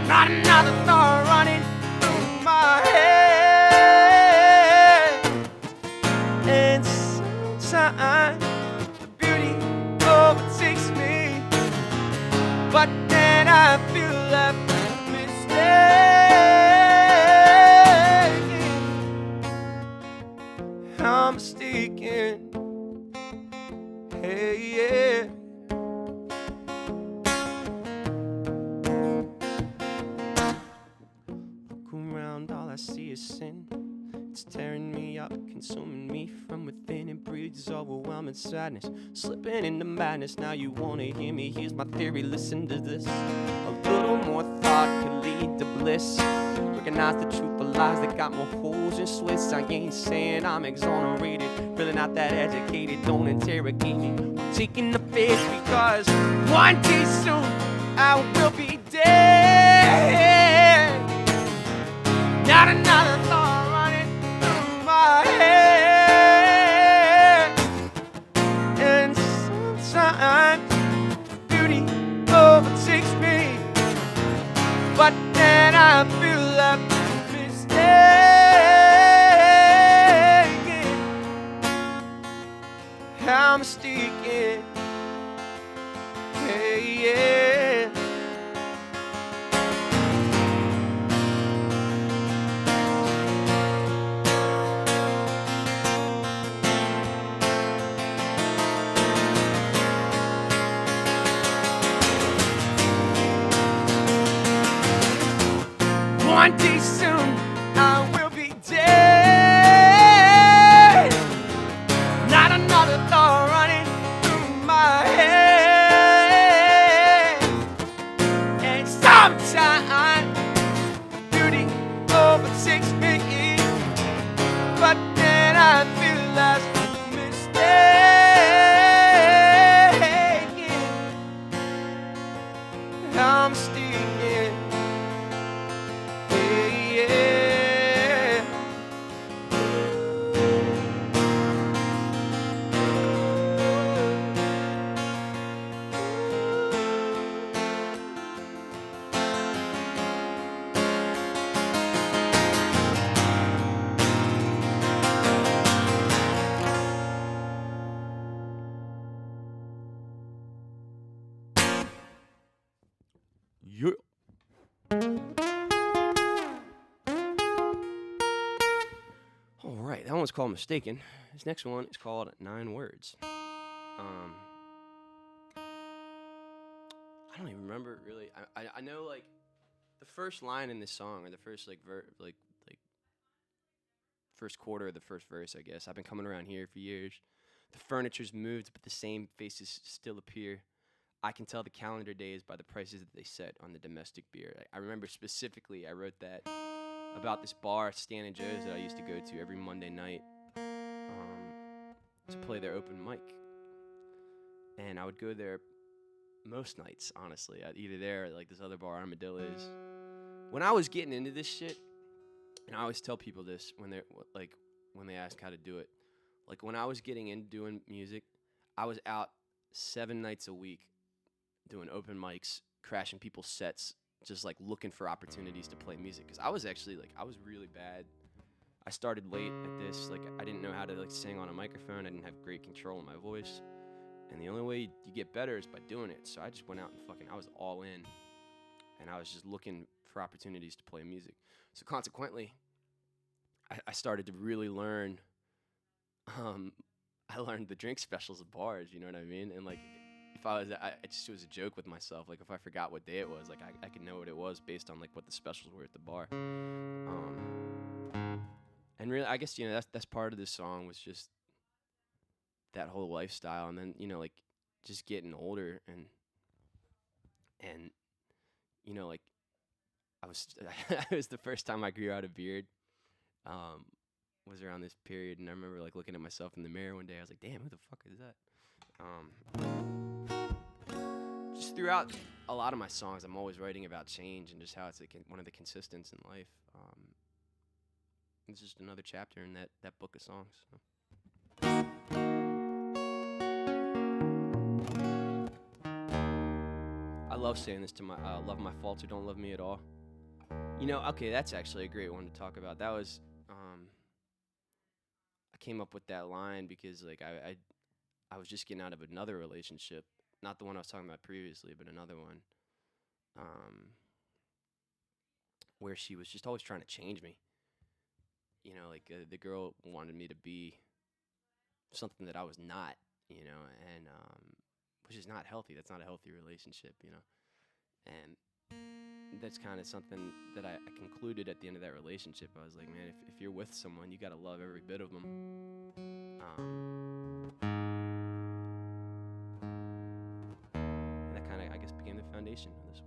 Not another thought running through my head. And sometimes the beauty overtakes me, but then I feel left mistaken. I'm mistaken. Hey, yeah. Look around, all I see is sin. It's tearing me up, consuming me from within. It breeds overwhelming sadness, slipping into madness. Now you wanna hear me, here's my theory, listen to this. A little more thought could lead to bliss. Recognize the truth of lies that got more holes than Swiss. I ain't saying I'm exonerated, really not that educated. Don't interrogate me, I'm taking the piss, because one day soon I will be dead. Not another thought running through my head. And sometimes beauty overtakes me, but then I feel like mistaken. How mistaken. Hey, yeah. One day soon I will be dead. Not another thought running through my head. And sometimes beauty overtakes me, but then I feel less mistaken. I'm mistaken. Yeah. All right, that one's called Mistaken. This next one is called 9 Words. I don't even remember really. I know like the first line in this song, or the first like first quarter of the first verse, I guess. I've been coming around here for years. The furniture's moved, but the same faces still appear. I can tell the calendar days by the prices that they set on the domestic beer. I remember specifically I wrote that about this bar, Stan and Joe's, that I used to go to every Monday night to play their open mic. And I would go there most nights, honestly. Either there or like this other bar, Armadillo's. When I was getting into this shit, and I always tell people this when they ask how to do it. Like when I was getting into doing music, I was out 7 nights a week doing open mics, crashing people's sets, just like looking for opportunities to play music. Because I was actually I was really bad. I started late at this. Like I didn't know how to sing on a microphone. I didn't have great control of my voice. And the only way you get better is by doing it. So I just went out and I was all in. And I was just looking for opportunities to play music. So consequently, I started to really learn. I learned the drink specials of bars. You know what I mean? And if it just was a joke with myself. Like if I forgot what day it was, I could know what it was based on what the specials were at the bar. And really, I guess that's part of this song was just that whole lifestyle, and then just getting older and I was it was the first time I grew out a beard. Was around this period, and I remember looking at myself in the mirror one day. I was like, "Damn, who the fuck is that?" Just throughout a lot of my songs, I'm always writing about change and just how it's one of the consistents in life. It's just another chapter in that book of songs. So. I love saying this to my love my faults or don't love me at all. Okay, that's actually a great one to talk about. That was I came up with that line because I was just getting out of another relationship, not the one I was talking about previously, but another one, where she was just always trying to change me. The girl wanted me to be something that I was not, and which is not healthy. That's not a healthy relationship, and that's kind of something that I concluded at the end of that relationship. I was like, man, if you're with someone, you got to love every bit of them. And that kind of, I guess, became the foundation of this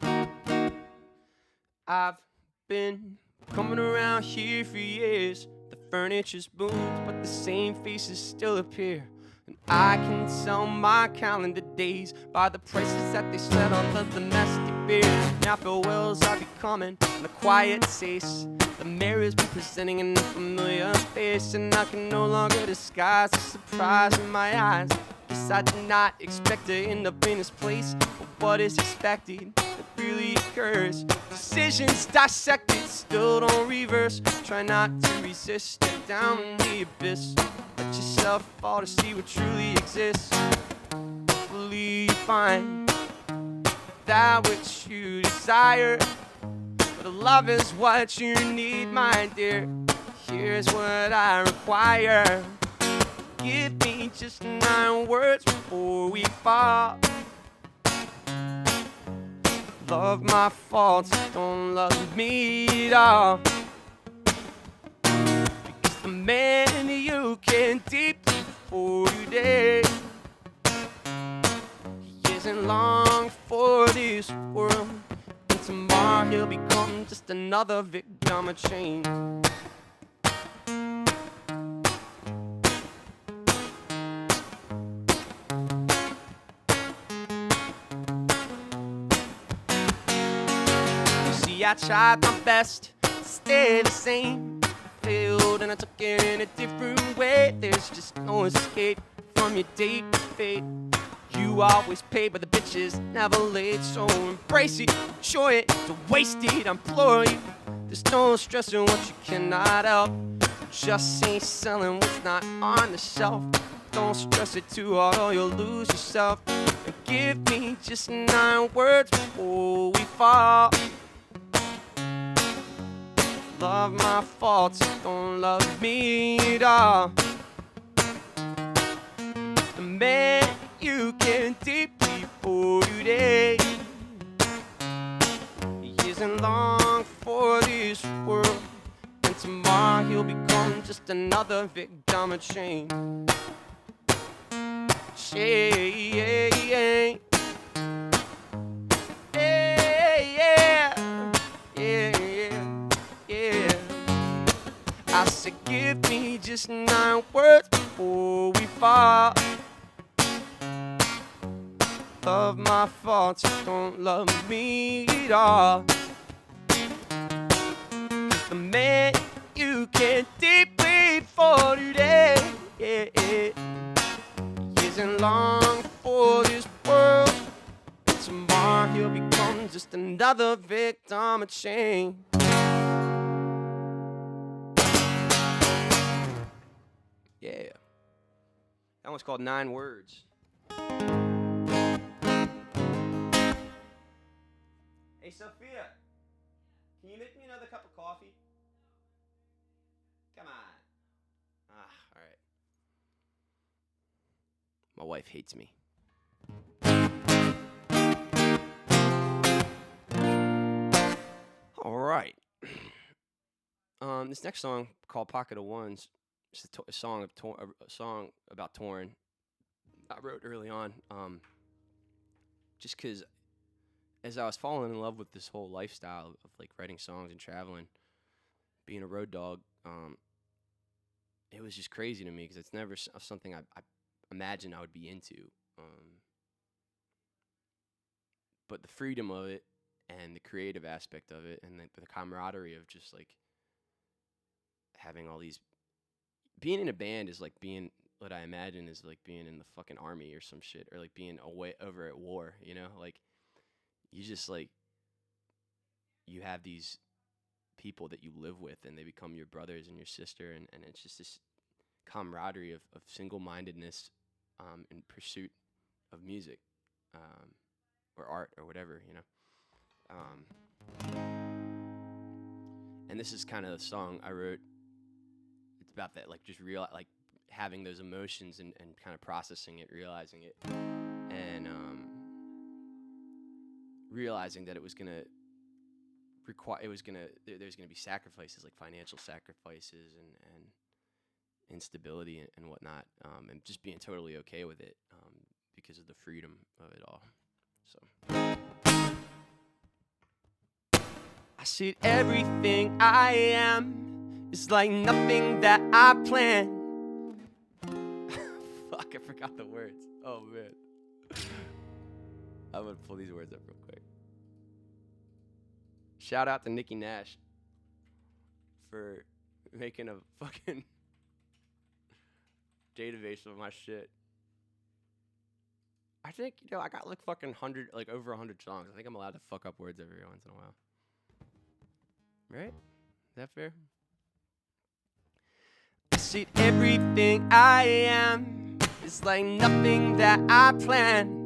one. I've been coming around here for years. The furniture's moved, but the same faces still appear. And I can tell my calendar days by the prices that they set on the domestic beer. Now farewells are becoming the quiet taste. The mirror's been presenting an unfamiliar face, and I can no longer disguise the surprise in my eyes. Yes, I did not expect to end up in this place, but what is expected that really occurs. Decisions dissected, still don't reverse. Try not to resist, step down the abyss. Let yourself fall to see what truly exists. Hopefully you find that which you desire. But love is what you need, my dear. Here's what I require. Give me just 9 words before we fall. Love my faults, don't love me at all. Because the man you can deeply for today, he isn't long for this world. And tomorrow he'll become just another victim of change. I tried my best to stay the same. Failed and I took it in a different way. There's just no escape from your date with fate. You always pay, but the bitches never late. So embrace it, enjoy it, don't waste it, I implore you. There's no stress in what you cannot help. Just ain't selling what's not on the shelf. Don't stress it too hard or you'll lose yourself. And give me just 9 words before we fall. Love my faults, don't love me at all. The man you care deeply for today, he isn't long for this world. And tomorrow he'll be gone. just another victim of change. Shame. Yeah. I said, give me just 9 words before we fall. Love my faults, you don't love me at all. The man you can't deeply for today isn't long for this world. And tomorrow he'll become just another victim of change. Yeah. That one's called 9 Words. Hey, Sophia, can you make me another cup of coffee? Come on. All right. My wife hates me. All right. This next song called "Pocket of Ones" is a song about touring. I wrote early on, just because as I was falling in love with this whole lifestyle of like writing songs and traveling, being a road dog, it was just crazy to me because it's never something I imagined I would be into. But the freedom of it and the creative aspect of it and the camaraderie of just like having all these, being in a band is like being, what I imagine is like being in the fucking army or some shit, or like being away over at war, you know, like you just like, you have these people that you live with and they become your brothers and your sister, and it's just this camaraderie of single-mindedness in pursuit of music or art or whatever, you know. And this is kind of the song I wrote. It's about that, like just like having those emotions and kind of processing it, realizing it, and realizing that it was gonna require, there's gonna be sacrifices, like financial sacrifices and instability and whatnot, and just being totally okay with it because of the freedom of it all. So I said everything I am is like nothing that I planned. Fuck, I forgot the words. Oh man. I'm gonna pull these words up real quick. Shout out to Nicki Nash for making a fucking database of my shit. I think, you know, I got like fucking over 100 songs. I think I'm allowed to fuck up words every once in a while. Right? Is that fair? I said everything I am is like nothing that I planned.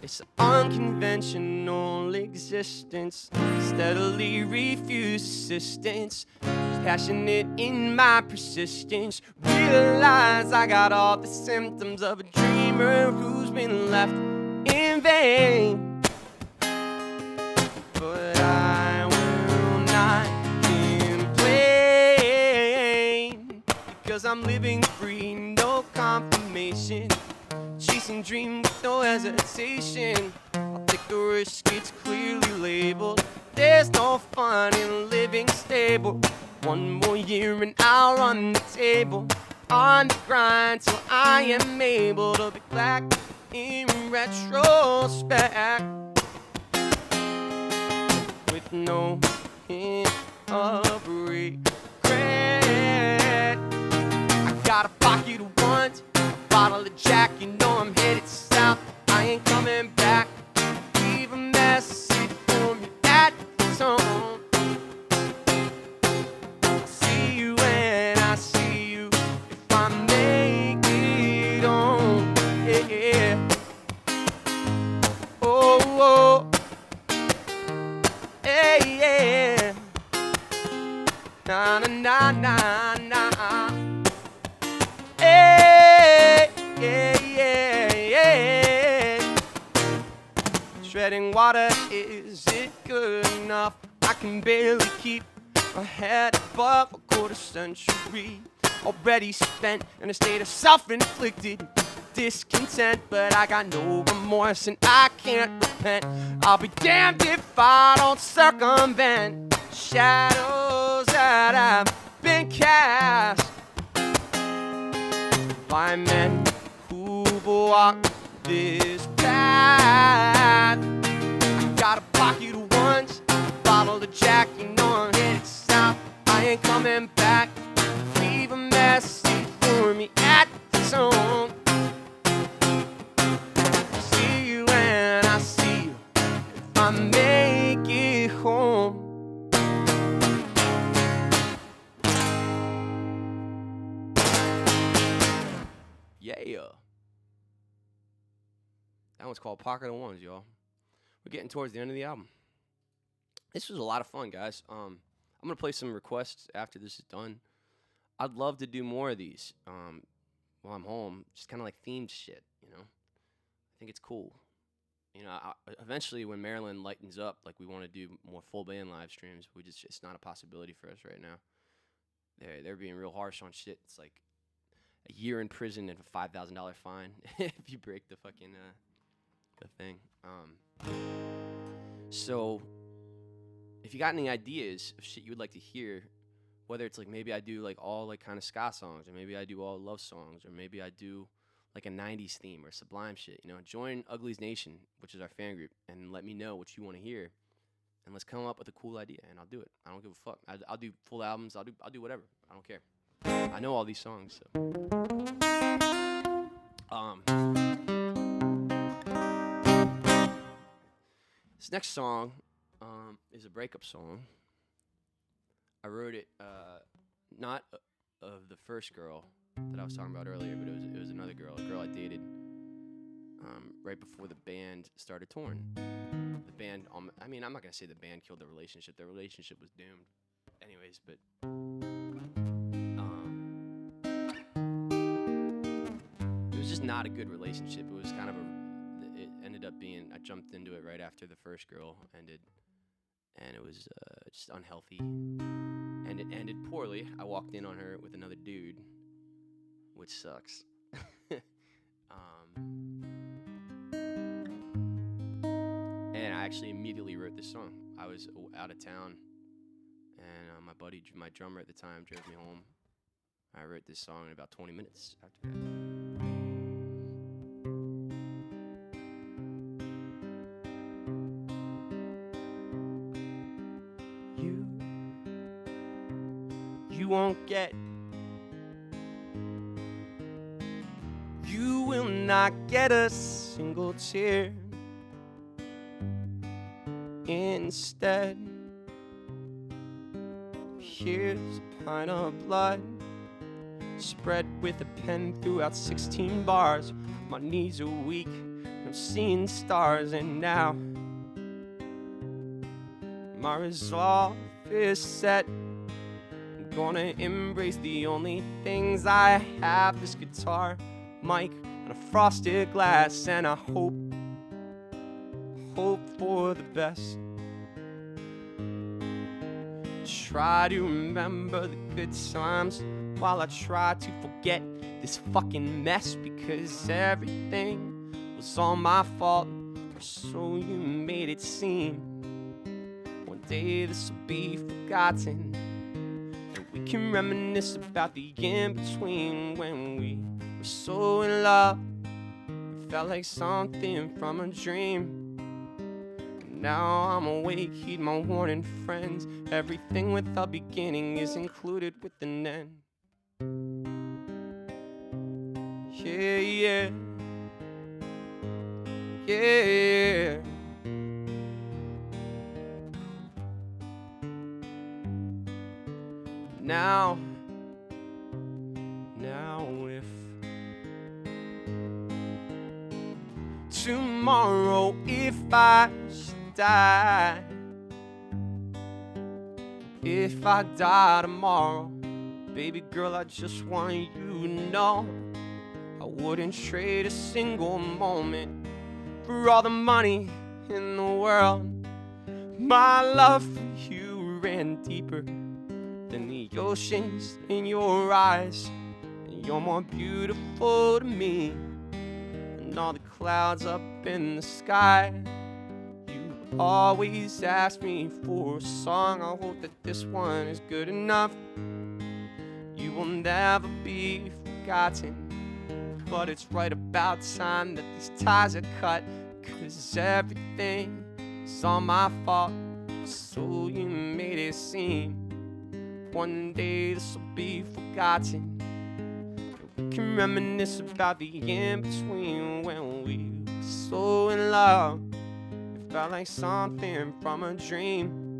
It's an unconventional existence. Steadily refuse assistance. Passionate in my persistence. Realize I got all the symptoms of a dreamer who's been left in vain. But I will not complain, because I'm living free, no confirmation. Chasing dreams with no hesitation. I'll take the risk, it's clearly labeled. There's no fun in living stable. One more year and I'll run the table. On the grind till I am able to be black in retrospect, with no hint of regret. I got a pocket of ones, a bottle of Jack. You know I'm headed south, I ain't coming back. Leave a message for me at the tone. See you when I see you, if I make it on. Yeah. Oh, oh. Hey, yeah. Na na na na na. Hey, yeah, yeah, yeah. Treading water, is it good enough? I can barely keep my head above a quarter century. already spent in a state of self-inflicted discontent. But I got no remorse and I can't repent. I'll be damned if I don't circumvent shadows that have been cast by men who walk this path. I got a pocket of ones, bottle of Jack, you know I'm headed south. I ain't coming back. Leave a message for me at the tone. See you when I see you, if I make it home. Yeah. That one's called Pocket of Ones, y'all. We're getting towards the end of the album. This was a lot of fun, guys. I'm going to play some requests after this is done. I'd love to do more of these while I'm home. Just kind of like themed shit, you know? I think it's cool. You know, eventually when Maryland lightens up, like we want to do more full band live streams. It's not a possibility for us right now. They're being real harsh on shit. It's like a year in prison and a $5,000 fine if you break the fucking the thing. So if you got any ideas of shit you would like to hear, whether it's like maybe I do like all like kind of ska songs, or maybe I do all love songs, or maybe I do like a 90s theme or Sublime shit, you know, join Uglies Nation, which is our fan group, and let me know what you want to hear, and let's come up with a cool idea, and I'll do it. I don't give a fuck. I'll do full albums. I'll do whatever. I don't care. I know all these songs, so. This next song is a breakup song. I wrote it not of the first girl that I was talking about earlier, but it was another girl, a girl I dated right before the band started touring. The band, I mean, I'm not gonna say the band killed the relationship. The relationship was doomed, anyways. But it was just not a good relationship. It was kind of it ended up being, I jumped into it right after the first girl ended, and it was just unhealthy, and it ended poorly. I walked in on her with another dude, which sucks. And I actually immediately wrote this song. I was out of town, and my buddy, my drummer at the time, drove me home. I wrote this song in about 20 minutes after that. You won't get, you will not get a single tear. Instead, here's a pint of blood spread with a pen throughout 16 bars. My knees are weak, I'm seeing stars, and now my resolve is set. I'm gonna embrace the only things I have: this guitar, mic, and a frosted glass, and I hope for the best. Try to remember the good times while I try to forget this fucking mess, because everything was all my fault, or so you made it seem. One day this will be forgotten, and we can reminisce about the in-between when we were so in love. It felt like something from a dream. Now I'm awake, heed my warning, friends. Everything with a beginning is included with an end. Yeah, yeah. Yeah. Now if tomorrow, if I die, if I die tomorrow, baby girl, I just want you to know I wouldn't trade a single moment for all the money in the world. My love for you ran deeper than the the oceans in your eyes, and you're more beautiful to me than all the clouds up in the sky. You always ask me for a song. I hope that this one is good enough. You will never be forgotten, but it's right about time that these ties are cut, 'cause everything is all my fault. So you made it seem one day this will be forgotten. We can reminisce about the in-between when we were so in love. It felt like something from a dream.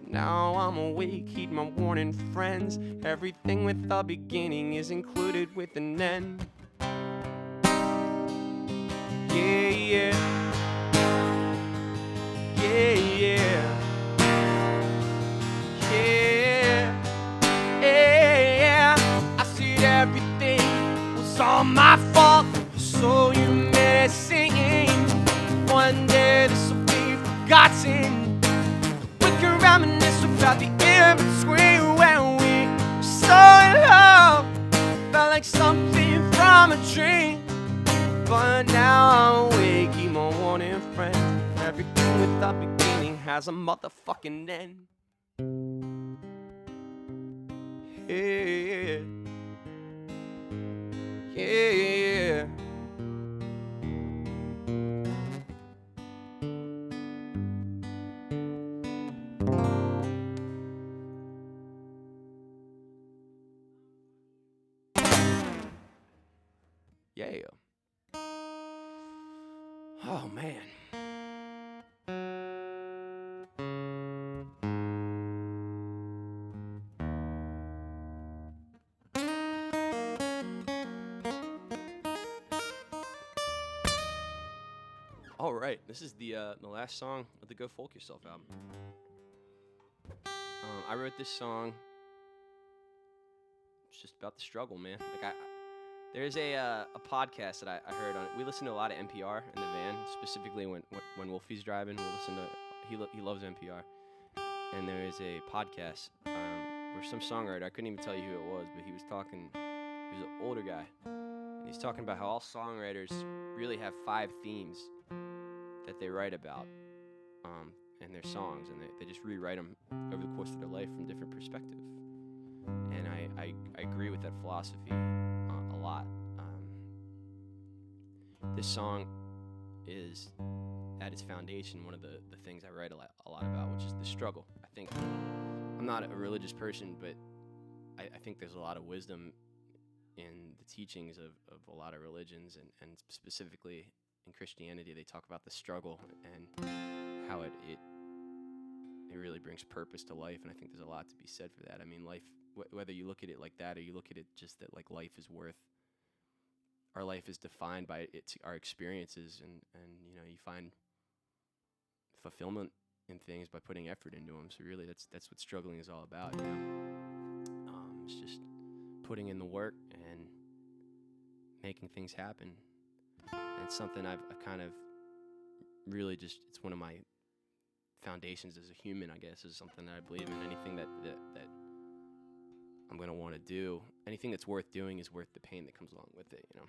Now I'm awake, heed my warning, friends. Everything with a beginning is included with an end. Yeah, yeah. Yeah, yeah. Yeah, yeah. I said everything was all my fault. So you made singing. One day this will be forgotten. We can reminisce about the in-between when we were so in love. Felt like something from a dream. But now I'm awake, keep my warning, friend. Everything with a beginning has a motherfucking end. Yeah, yeah. Yeah. Oh, man. All right, this is the last song of the Go Folk Yourself album. I wrote this song. It's just about the struggle, man. Like there's a podcast that I heard on it. We listen to a lot of NPR in the van, specifically when Wolfie's driving. We'll listen to. He loves NPR, and there is a podcast where some songwriter, I couldn't even tell you who it was, but he was talking. He was an older guy, and he's talking about how all songwriters really have 5 themes that they write about in their songs, and they just rewrite them over the course of their life from different perspectives. And I agree with that philosophy a lot. This song is, at its foundation, one of the things I write a lot about, which is the struggle. I think I'm not a religious person, but I think there's a lot of wisdom in the teachings of a lot of religions, and specifically in Christianity, they talk about the struggle and how it really brings purpose to life, and I think there's a lot to be said for that. I mean, life, whether you look at it like that or you look at it just that like our life is defined by our experiences, and you know, you find fulfillment in things by putting effort into them. So really, that's what struggling is all about. You know, it's just putting in the work and making things happen. And it's something I've kind of really just, it's one of my foundations as a human, I guess, is something that I believe in. Anything that I'm going to want to do, anything that's worth doing is worth the pain that comes along with it, you know.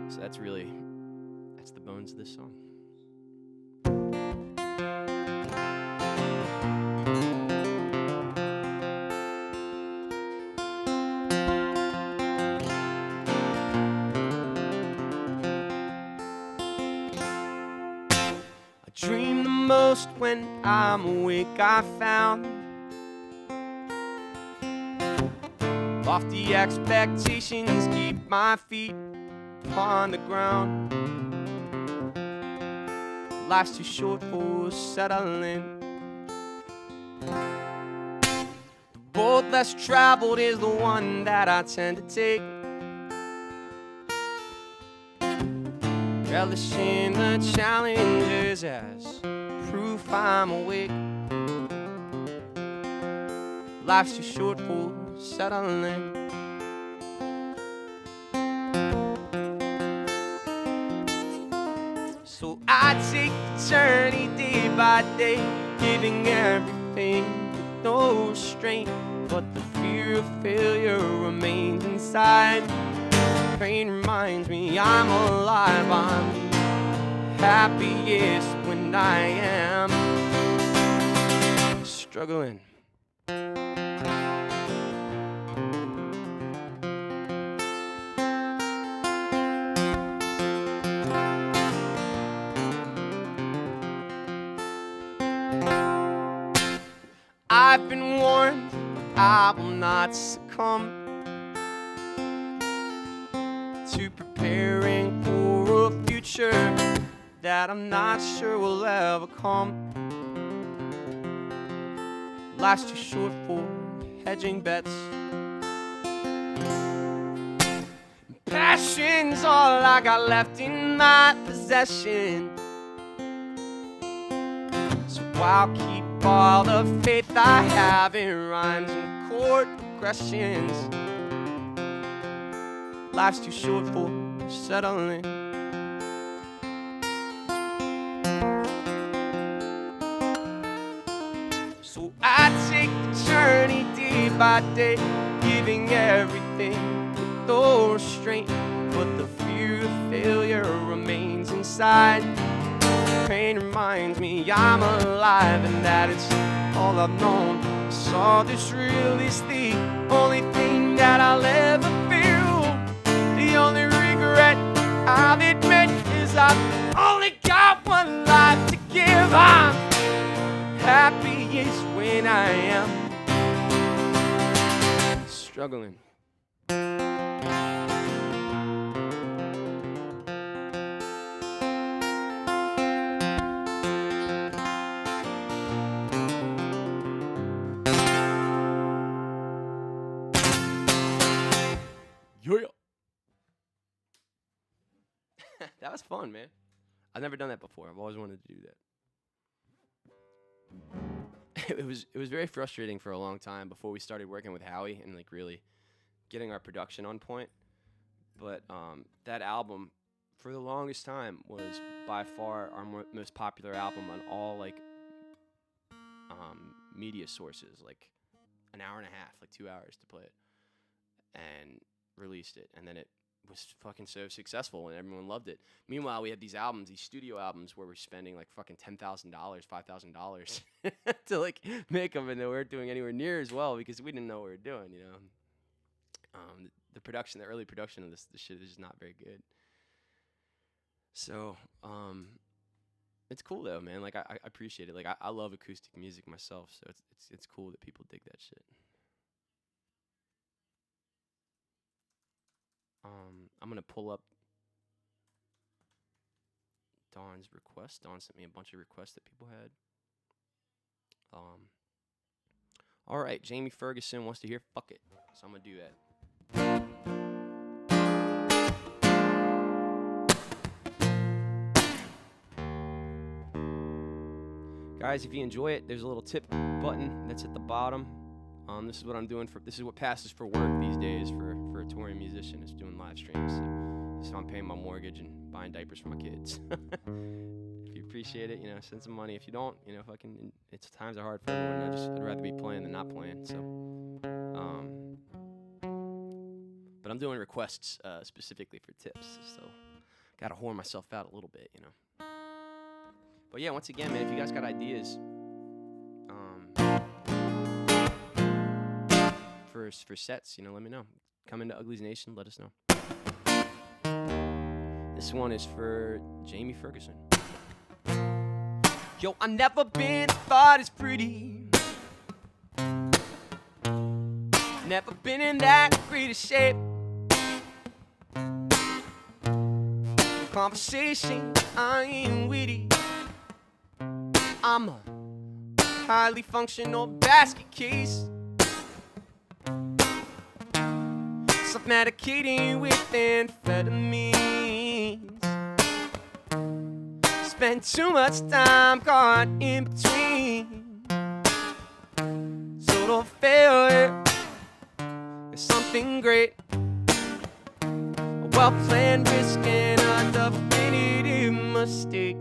So that's the bones of this song. I dream the most when I'm awake, I found lofty expectations keep my feet upon the ground. Life's too short for settling. The road less traveled is the one that I tend to take, relishing the challenges as proof I'm awake. Life's too short for settling. So I take the journey day by day, giving everything with no restraint. but the fear of failure remains inside. Pain reminds me I'm alive. I'm happiest when I am struggling. I've been warned I will not succumb to preparing for a future that I'm not sure will ever come. Life's too short for hedging bets. Passion's all I got left in my possession. So I'll keep all the faith I have in rhymes and chord progressions. Life's too short for settling. So I take the journey day by day, giving everything with no restraint. But the fear of failure remains inside. Pain reminds me I'm alive and that it's all I've known. So this really is the only thing that I'll ever feel. The only regret I'll admit is I've only got one life to give. I'm happiest when I am struggling. Yeah. That was fun, man. I've never done that before. I've always wanted to do that. It was very frustrating for a long time before we started working with Howie and like really getting our production on point. But that album, for the longest time, was by far our most popular album on all like media sources. Like an hour and a half, like 2 hours to play it, and released it, and then it was fucking so successful and everyone loved it. Meanwhile, we had these albums, these studio albums, where we're spending like fucking $10,000, $5,000 to like make them, and they weren't doing anywhere near as well because we didn't know what we were doing, you know. The production, the early production of this shit is just not very good. So, it's cool though, man. Like I appreciate it. Like I love acoustic music myself, so it's cool that people dig that shit. I'm gonna pull up Dawn's request. Dawn sent me a bunch of requests that people had. All right, Jamie Ferguson wants to hear "Fuck It," so I'm gonna do that. Guys, if you enjoy it, there's a little tip button that's at the bottom. This is what I'm doing this is what passes for work these days for a touring musician, is doing live streams. So I'm paying my mortgage and buying diapers for my kids. If you appreciate it, you know, send some money. If you don't, you know, it's times are hard for everyone. I'd rather be playing than not playing. So, but I'm doing requests specifically for tips. So, gotta whore myself out a little bit, you know. But yeah, once again, man, if you guys got ideas, for sets, you know, let me know. Come into Uglies Nation, let us know. This one is for Jamie Ferguson. Yo, I never been thought as pretty. Never been in that great a shape. Conversation, I ain't witty. I'm a highly functional basket case. Self-medicating with amphetamines. Spend too much time caught in between. Total failure is something great. A well-planned risk and a definitive mistake.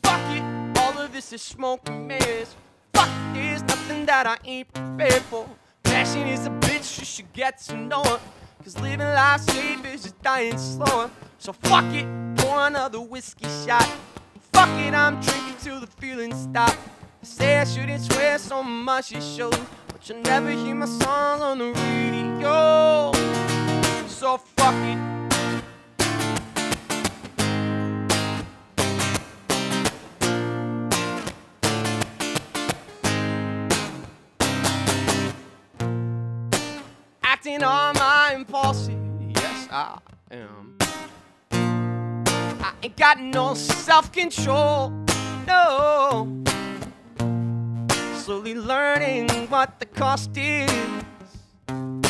Fuck it, all of this is smoke and mirrors. Fuck, there's nothing that I ain't prepared for. Passion is a bitch, you should get to know her. Cause living life safe is just dying slower. So fuck it, pour another whiskey shot. Fuck it, I'm drinking till the feeling stop. They say I shouldn't swear so much it shows, but you'll never hear my songs on the radio. So fuck it. Acting on my impulsive, yes I am. I ain't got no self-control, no. Slowly learning what the cost is. Trying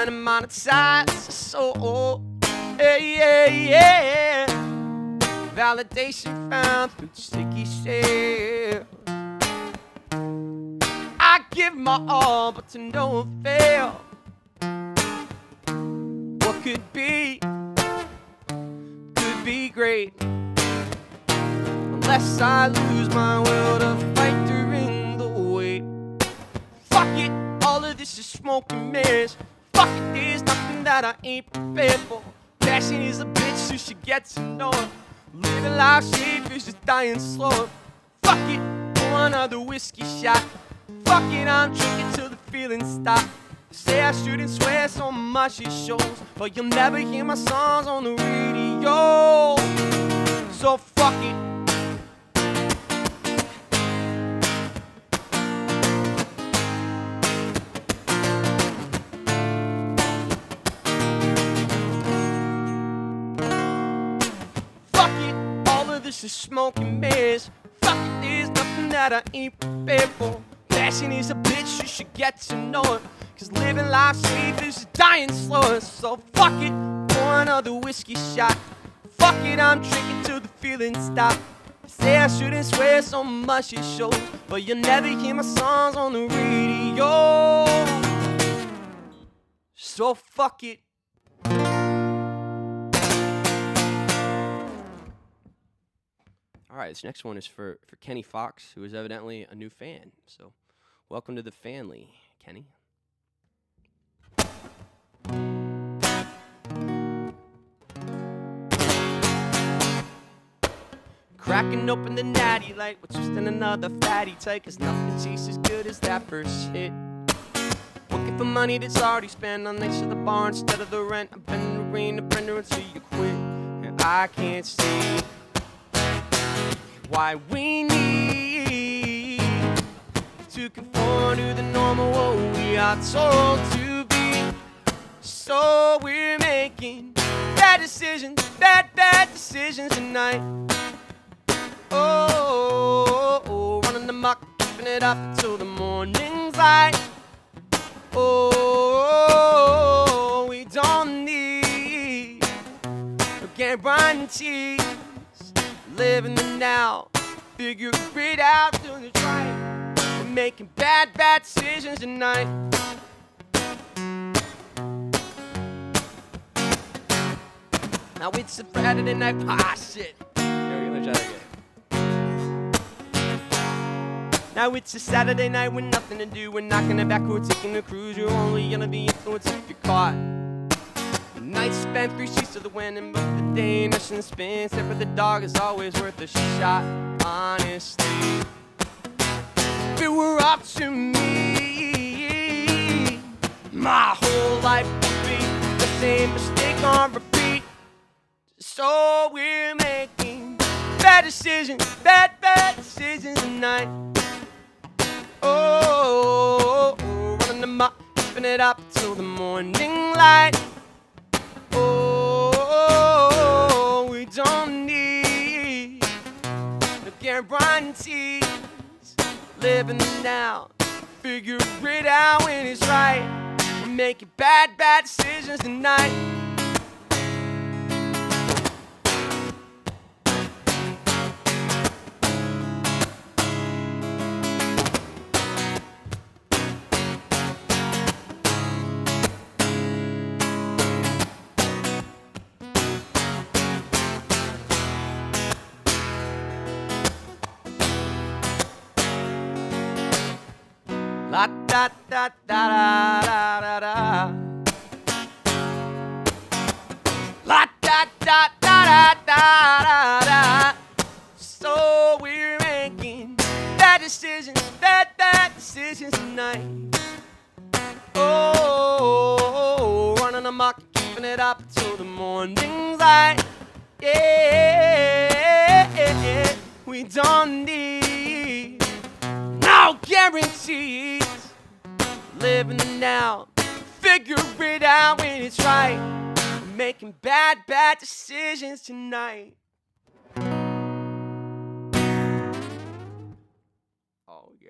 to monetize the soul, yeah, yeah, yeah. Validation found through sticky sales. I give my all, but to no avail. What could be great, unless I lose my will to fight during the wait. Fuck it, all of this is smoke and mirrors. Fuck it, there's nothing that I ain't prepared for. Passion is a bitch, you should get to know her. Living life safe is just dying slower. Fuck it, pour another whiskey shot. Fuck it, I'm drinking till the feeling stop. They say I shouldn't swear so much it shows, but you'll never hear my songs on the radio. So fuck it. Fuck it, all of this is smoke and mirrors. Fuck it, there's nothing that I ain't prepared for. Passion is a bitch, you should get to know her. Cause living life safe is dying slower. So fuck it, pour another whiskey shot. Fuck it, I'm drinking till the feeling stop. They say I shouldn't swear so much it shows, but you'll never hear my songs on the radio. So fuck it. Alright, this next one is for Kenny Fox, who is evidently a new fan. So welcome to the family, Kenny. Cracking open the natty light with just another fatty take, cause nothing tastes as good as that first hit. Looking for money that's already spent on next to the bar instead of the rent. I've been in the rain to Brenda until you quit, and I can't see why we need to conform to the normal what we are told to be. So we're making bad decisions tonight. Oh, running amok, keeping it up until the morning's light. Oh, we don't need no guarantees. Living the now, figure it out, doing it right. We're making bad decisions tonight. Now it's a Friday night, shit. Here, let me try that again. Now it's a Saturday night with nothing to do. We're knocking it back, we're taking a cruise. You're only gonna be influenced if you're caught. The night spent 3 sheets to the wind and moved the day nursing the spin. Except for the dog is always worth a shot, honestly. If it were up to me, my whole life would be the same mistake on repeat. So we're making bad decisions tonight. Oh, running them up, keeping it up till the morning light. Oh, we don't need no guarantees. Living the now, figure it out when it's right. We're making bad decisions tonight. La da da da da da da da. La da da da da da da. So we're making bad decisions tonight. Oh, running amok, keeping it up till the morning light. Yeah, we don't need no guarantees. Living the now, figure it out when it's right. Making bad decisions tonight. Oh yeah.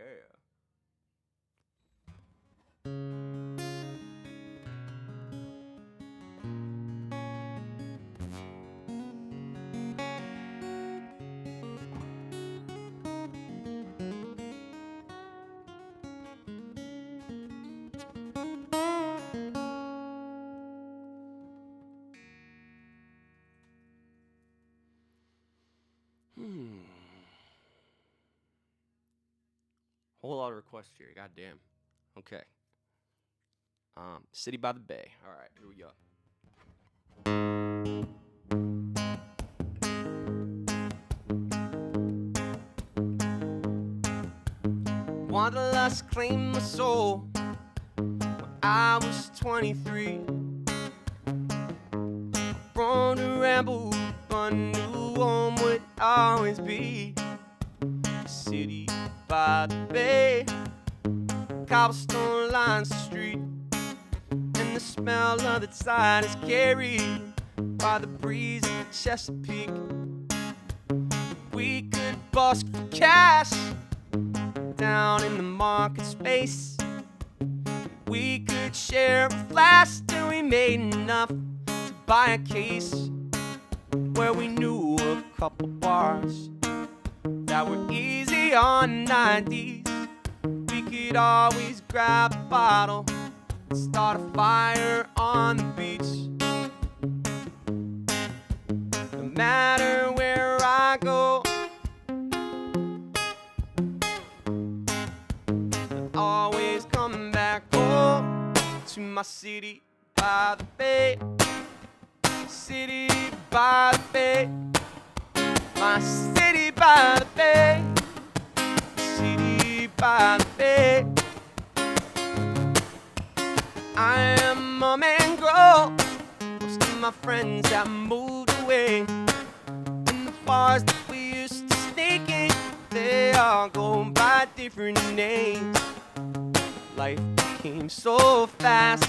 Whole lot of requests here. Goddamn. Okay. City by the Bay. All right, here we go. Wanderlust claimed my soul when I was 23. Born to ramble, but knew home would always be city by the bay. Cobblestone lines the street, and the smell of the tide is carried by the breeze of the Chesapeake. We could busk for cash down in the market space. We could share a flask till we made enough to buy a case, where we knew a couple bars that were easy on 90s. We could always grab a bottle and start a fire on the beach. No matter where I go, I always come back home to my city by the bay. City by the bay. My city by the bay. City by the bay. I am a man grown. Most of my friends have moved away. And the bars that we used to sneak in, they all go by different names. Life became so fast.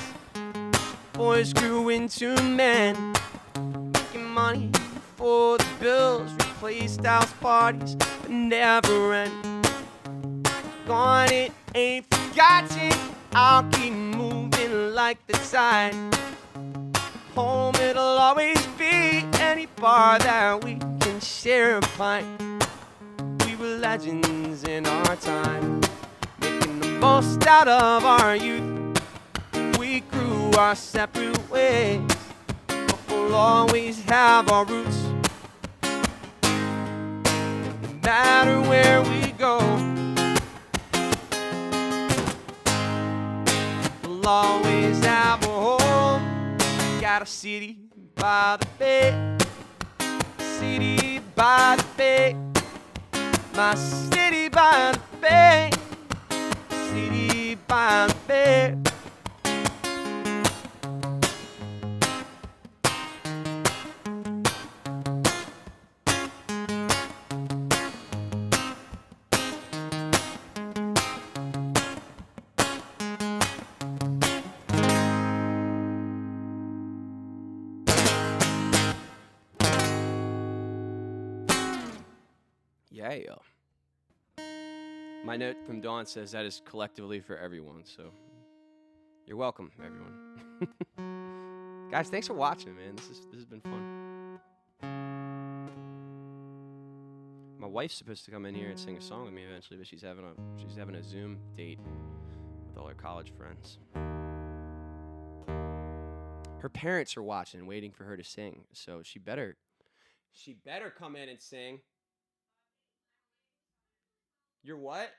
Boys grew into men, making money for the bills, replaced house parties that never end. Gone, it ain't forgotten. I'll keep moving like the tide. Home it'll always be, any bar that we can share a pint. We were legends in our time, making the most out of our youth. We grew our separate ways, but we'll always have our roots. No matter where we go, we'll always have a home. Got a city by the bay. City by the bay. My city by the bay. City by the bay. Yeah. My note from Dawn says that is collectively for everyone, so you're welcome, everyone. Guys, thanks for watching, man. This has been fun. My wife's supposed to come in here and sing a song with me eventually, but she's having a Zoom date with all her college friends. Her parents are watching, waiting for her to sing, so she better come in and sing. You're what?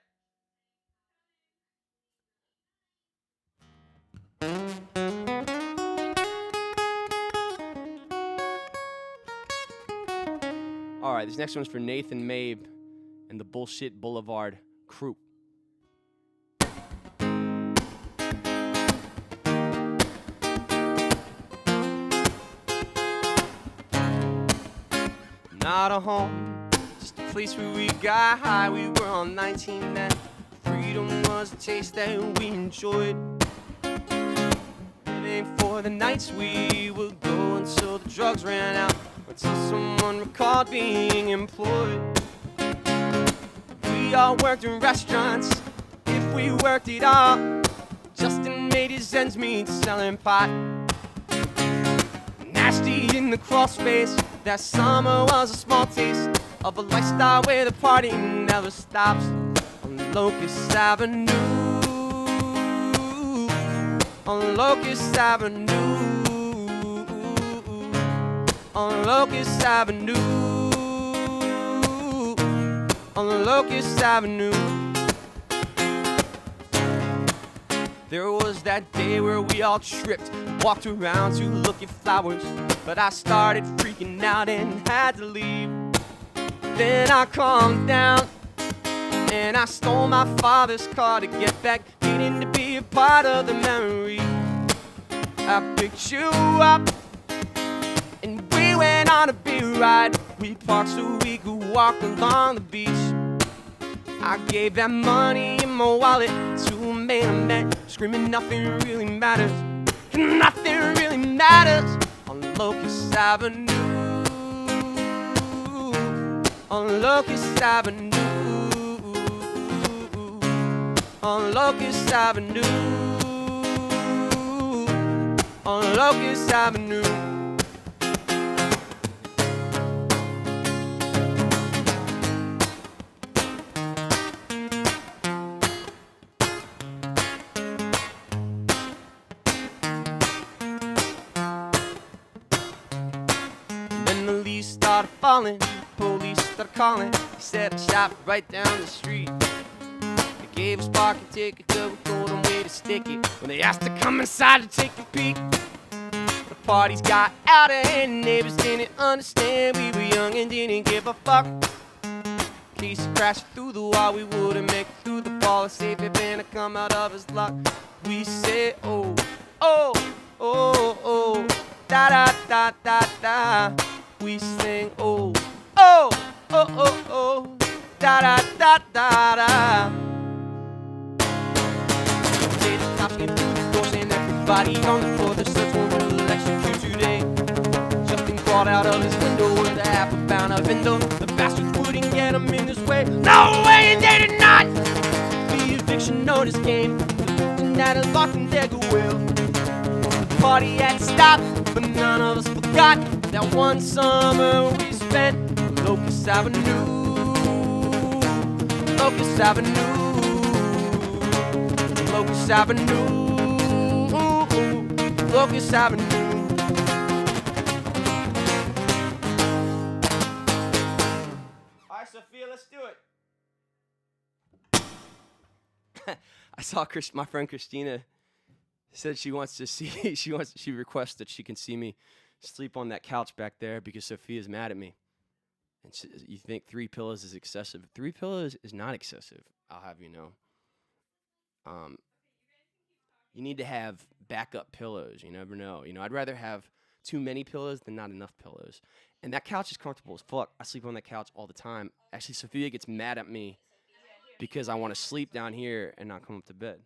All right, this next one's for Nathan Mabe and the Bullshit Boulevard crew. Not a home, just a place where we got high. We were all 19 then. Freedom was a taste that we enjoyed. Living for the nights we would go until the drugs ran out, until someone recalled being employed. We all worked in restaurants, if we worked it all. Justin made his ends meet selling pot. Nasty in the crawl space, that summer was a small taste of a lifestyle where the party never stops. On Locust Avenue, on Locust Avenue, on Locust Avenue, on Locust Avenue. There was that day where we all tripped, walked around to look at flowers, but I started freaking out and had to leave. Then I calmed down and I stole my father's car to get back, needing to be a part of the memory. I picked you up and we went on a beer ride. We parked so we could walk along the beach. I gave that money in my wallet to a man I met, screaming nothing really matters, nothing really matters. On Locust Avenue, on Locust Avenue, on Locust Avenue, on Locust Avenue. Started falling, police started calling. He said I shot right down the street. They gave us parking tickets, but we told them where to stick it. When they asked to come inside to take a peek, the parties got out and neighbors didn't understand. We were young and didn't give a fuck. In case he crashed through the wall, we wouldn't make it through the ball. Safe event to come out of his luck. We said, oh, oh, oh, oh, da da da da da. We sing, oh, oh, oh, oh, oh, da da da da da. Say the cops came through the doors and everybody on the floor. The search warrant will execute today. Justin crawled out of his window with a half a pound of window. The bastards wouldn't get him in his way. No way, they did not. The eviction notice came, and that is locked in their goodwill. The party had stopped, but none of us forgot that one summer we spent on Locust Avenue, Locust Avenue, Locust Avenue, Locust Avenue. All right, Sophia, let's do it. I saw my friend Christina said she wants to see. She requests that she can see me sleep on that couch back there because Sophia's mad at me. And you think 3 pillows is excessive. 3 pillows is not excessive, I'll have you know. You need to have backup pillows. You never know. You know, I'd rather have too many pillows than not enough pillows. And that couch is comfortable as fuck. I sleep on that couch all the time. Actually, Sophia gets mad at me because I want to sleep down here and not come up to bed.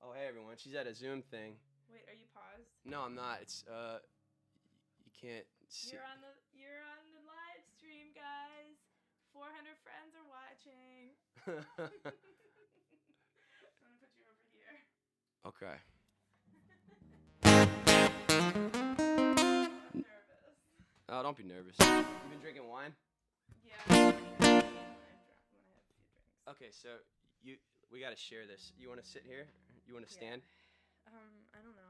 Oh, hey, everyone. She's at a Zoom thing. Wait, are you paused? No, I'm not. It's, you can't see. You're on the live stream, guys. 400 friends are watching. I'm gonna put you over here. Okay. I'm nervous. Oh, don't be nervous. You been drinking wine? Yeah. I'm gonna have a few drinks. Okay, so we gotta share this. You want to sit here? You want to stand? I don't know.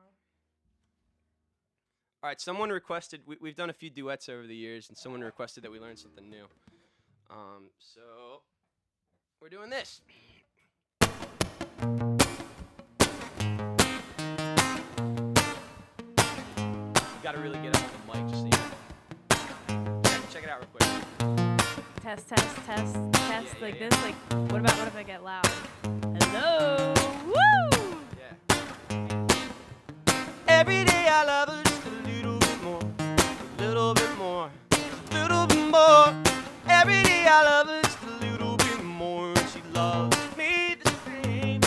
All right, someone requested, we've done a few duets over the years, and someone requested that we learn something new. So we're doing this. You gotta really get up on the mic, just so you know. Check it out real quick. test, like yeah. this. Like, what if I get loud? Hello. Woo! Yeah. Every day I love her just a little bit more, a little bit more, a little bit more. Every day I love her just a little bit more, and she loves me the same.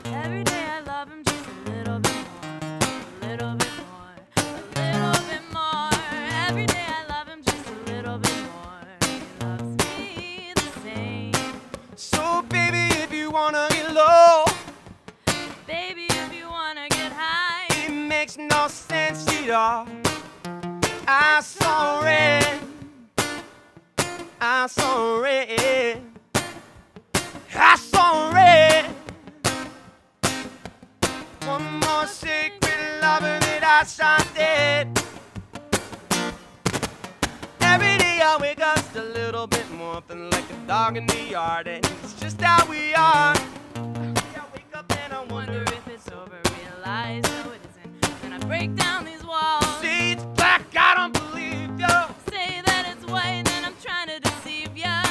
Every day I love him just a little bit more, a little bit more, a little bit more. Every day I love him just a little bit more. He loves me the same. So baby, if you wanna get low, Baby, if you wanna get high, it makes no sense at all. I saw red, I saw red, I saw red. One more sacred lover that I shot dead. Every day I wake up just a little bit more, feeling like a dog in the yard, and it's just how we are. I wake up and I wonder if it's over. Realize no it isn't. Then I break down these walls. See, it's black, I don't believe you. Say that it's white, and I'm trying to deceive ya.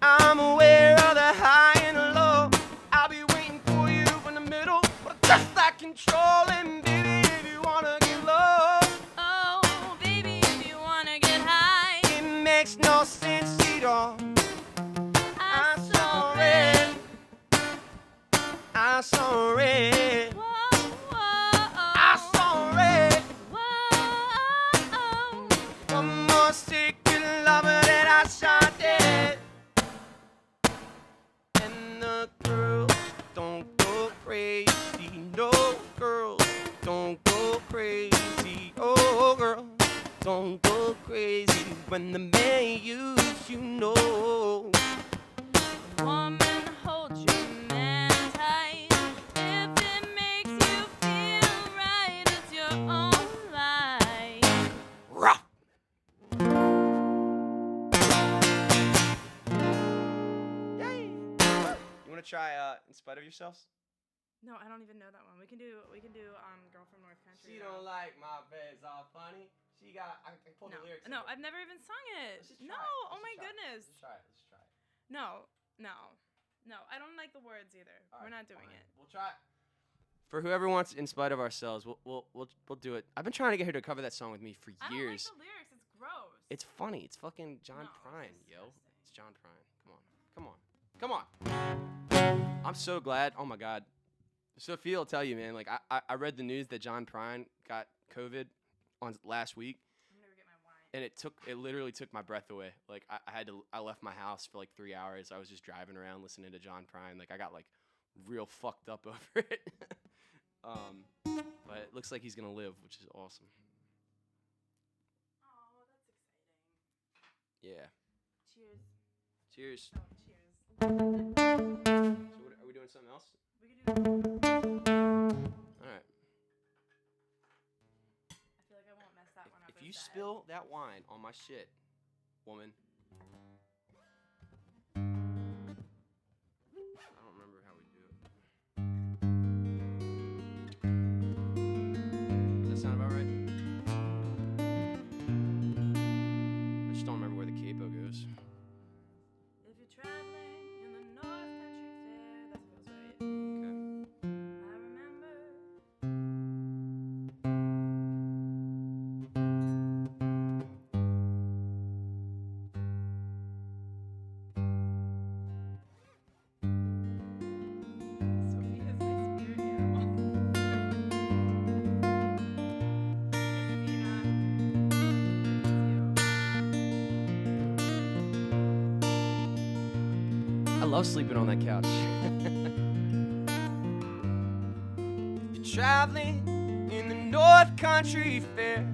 I'm aware of the high and the low. I'll be waiting for you in the middle, but just like controlling, baby, if you wanna get low. Oh, baby, if you wanna get high, It makes no sense at all. I saw red, I saw red, Whoa, I saw red. whoa. One more secret lover that I shot dead. And the girls don't go crazy. No, girls don't go crazy. Oh, girls don't go crazy when the man uses you know. Woman, hold your man tight. If it makes you feel right, it's your own life. Rough. Yay! You wanna try In Spite of Yourselves? No, I don't even know that one. We can do Girl from North Country. She don't like my beds all funny. She got I pulled No, the lyrics. no, I've never even sung it. Let's just try No, it. oh my goodness. Let's try it. Let's try it. No. I don't like the words either. All We're right, not doing fine. it. We'll try. For whoever wants In Spite of Ourselves, we'll do it. I've been trying to get her to cover that song with me for I don't like years. the lyrics. It's gross. It's funny. It's fucking John No, it's Prine, yo. disgusting. It's John Prine. Come on. I'm so glad. Oh my God. Sophia will tell you, man. Like I read the news that John Prine got COVID on last week. I'm gonna go get my wine. And it literally took my breath away. Like I left my house for like 3 hours. I was just driving around listening to John Prine. Like I got like real fucked up over it. But it looks like he's gonna live, which is awesome. Oh, that's exciting. Yeah. Cheers. Cheers. Oh, cheers. So are we doing something else? We could do. All right. I feel like I won't mess that one up. If you spill that wine on my shit, woman. I don't remember how we do it. Does that sound about right? I just don't remember where the capo goes. If you're traveling in the North Country Fair, that feels right. Okay. I remember. Sophie is my spirit animal. Christina. It's you. I love sleeping on that couch. If you're traveling in the North Country Fair,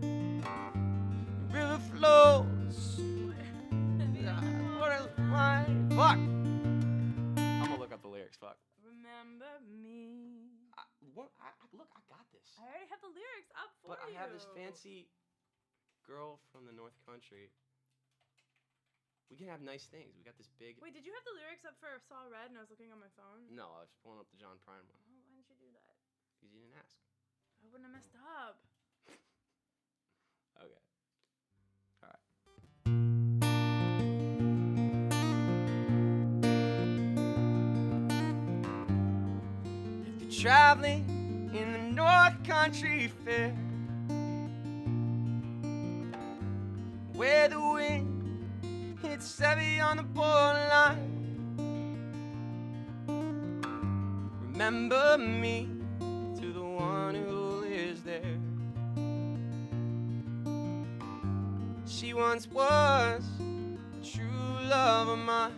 the river flows. Fuck. I'm gonna look up the lyrics. Fuck. Remember me. Look, I got this. I already have the lyrics up for But I you. have this fancy girl from the North Country. We can have nice things. We got this big. Wait, did you have the lyrics up for Saw Red and I was looking on my phone? No, I was pulling up the John Prine one. Oh, why didn't you do that? Because you didn't ask. I wouldn't have messed up. Okay. All right. traveling in the North Country Fair, where the wind hits heavy on the borderline, remember me to the one who lives there. She once was a true love of mine.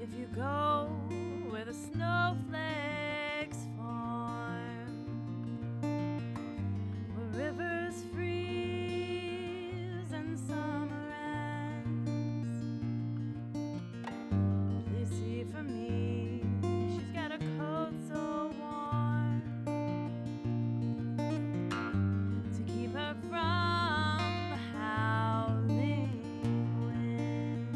If you go where the snowflakes form, where rivers freeze and summer ends, please see for me, she's got a coat so warm to keep her from the howling winds.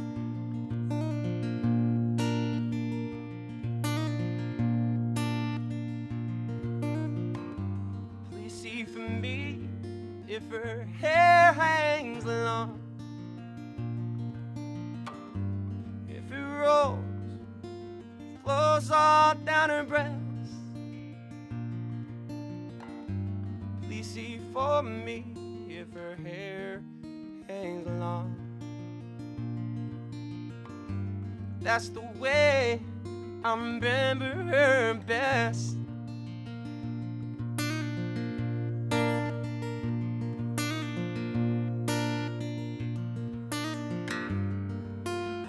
Please see for me if her hair hangs long, if it rolls, flows all down her breast. Please see for me if her hair hangs long. That's the way I remember her best.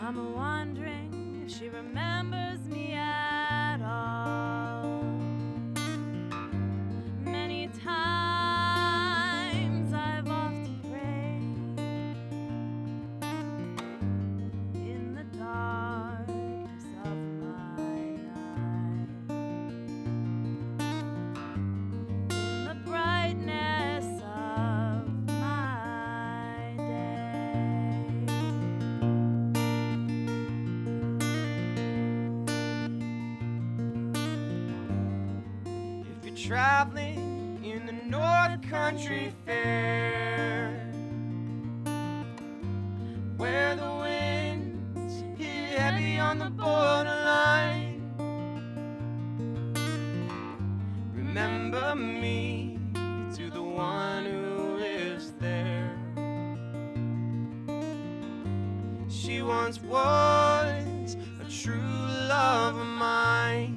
I'm wondering if she remembers me at all. Many times I've often prayed in the darkness of my night, in the brightness of my day. If you're traveling in the North Country Fair, where the winds hit heavy on the borderline, remember me to the one who lives there. She once was a true love of mine.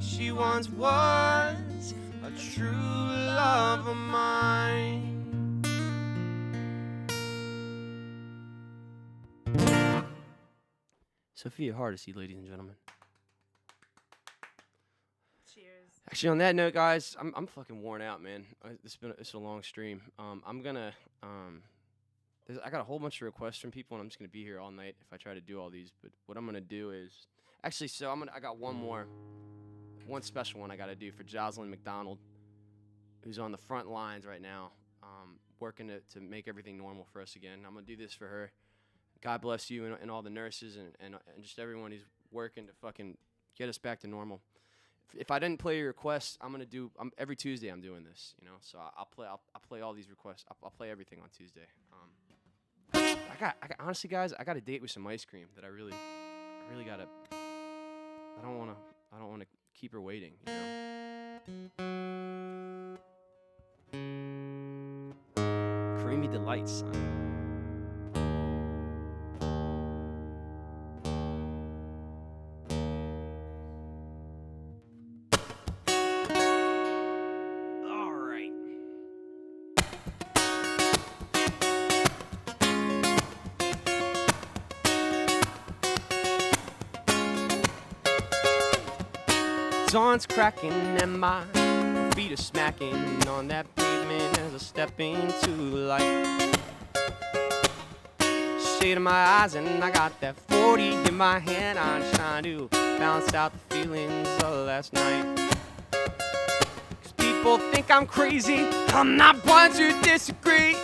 She once was a true love of mine. Sophia Hardesty, ladies and gentlemen. Cheers. Actually, on that note, guys, I'm fucking worn out, man. It's a long stream. I'm gonna I got a whole bunch of requests from people, and I'm just gonna be here all night if I try to do all these. But what I'm gonna do is actually, so I got one special one I gotta do for Jocelyn McDonald, who's on the front lines right now, working to make everything normal for us again. I'm gonna do this for her. God bless you and all the nurses and just everyone who's working to fucking get us back to normal. If I didn't play your requests, every Tuesday I'm doing this, you know. So I'll play all these requests. I'll play everything on Tuesday. I got honestly, guys, I got a date with some ice cream that I really gotta. I don't wanna keep her waiting, you know. Creamy delights, son. Dawn's cracking and my feet are smacking on that pavement as I step into light. Shade in my eyes and I got that 40 in my hand. I'm trying to balance out the feelings of last night. 'Cause people think I'm crazy, I'm not one to disagree.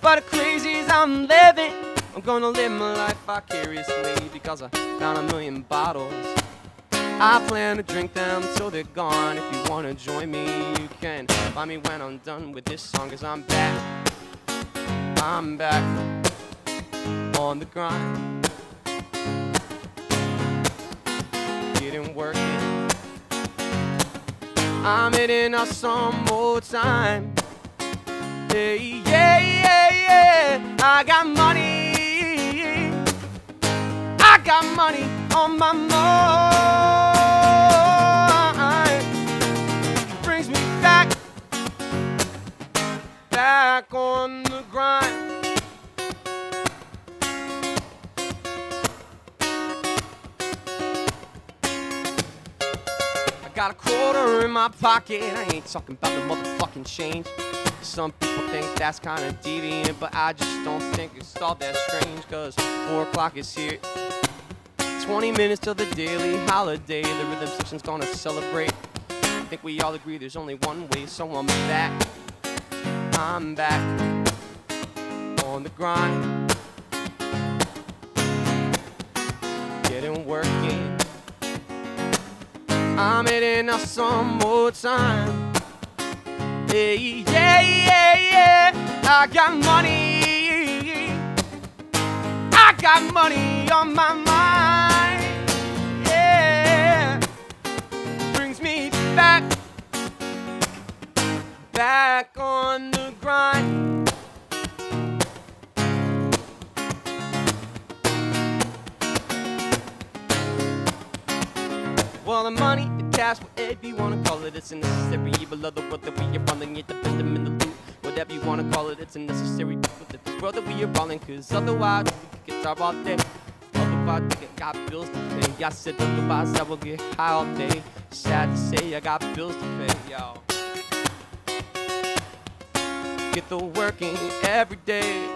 But as crazy as I'm living, I'm gonna live my life vicariously. Because I found a million bottles I plan to drink them till they're gone. If you wanna join me, you can find me when I'm done with this song, 'cause I'm back on the grind, getting working. I'm hitting out some more time. Hey, yeah, yeah, yeah. I got money on my mind. Brings me back on the grind. I got a quarter in my pocket. I ain't talking about the motherfucking change. Some people think that's kinda deviant, but I just don't think it's all that strange, 'cause 4 o'clock is here. 20 minutes till the daily holiday. The rhythm section's gonna celebrate. I think we all agree there's only one way, so I'm back on the grind, getting working. I'm hitting out some more time. Hey, yeah, yeah, yeah. I got money on my mind. Yeah, brings me back on the grind. Well, the money, the cash, whatever you wanna call it, it's a necessary evil of the world that we are running. You depend them in the loop. Whatever you wanna call it, it's a necessary evil of the world that we are running. 'Cause otherwise, we could get top all day. Otherwise, I got bills to pay. I said otherwise, I will get high all day. Sad to say, I got bills to pay, yo. Get the working every day.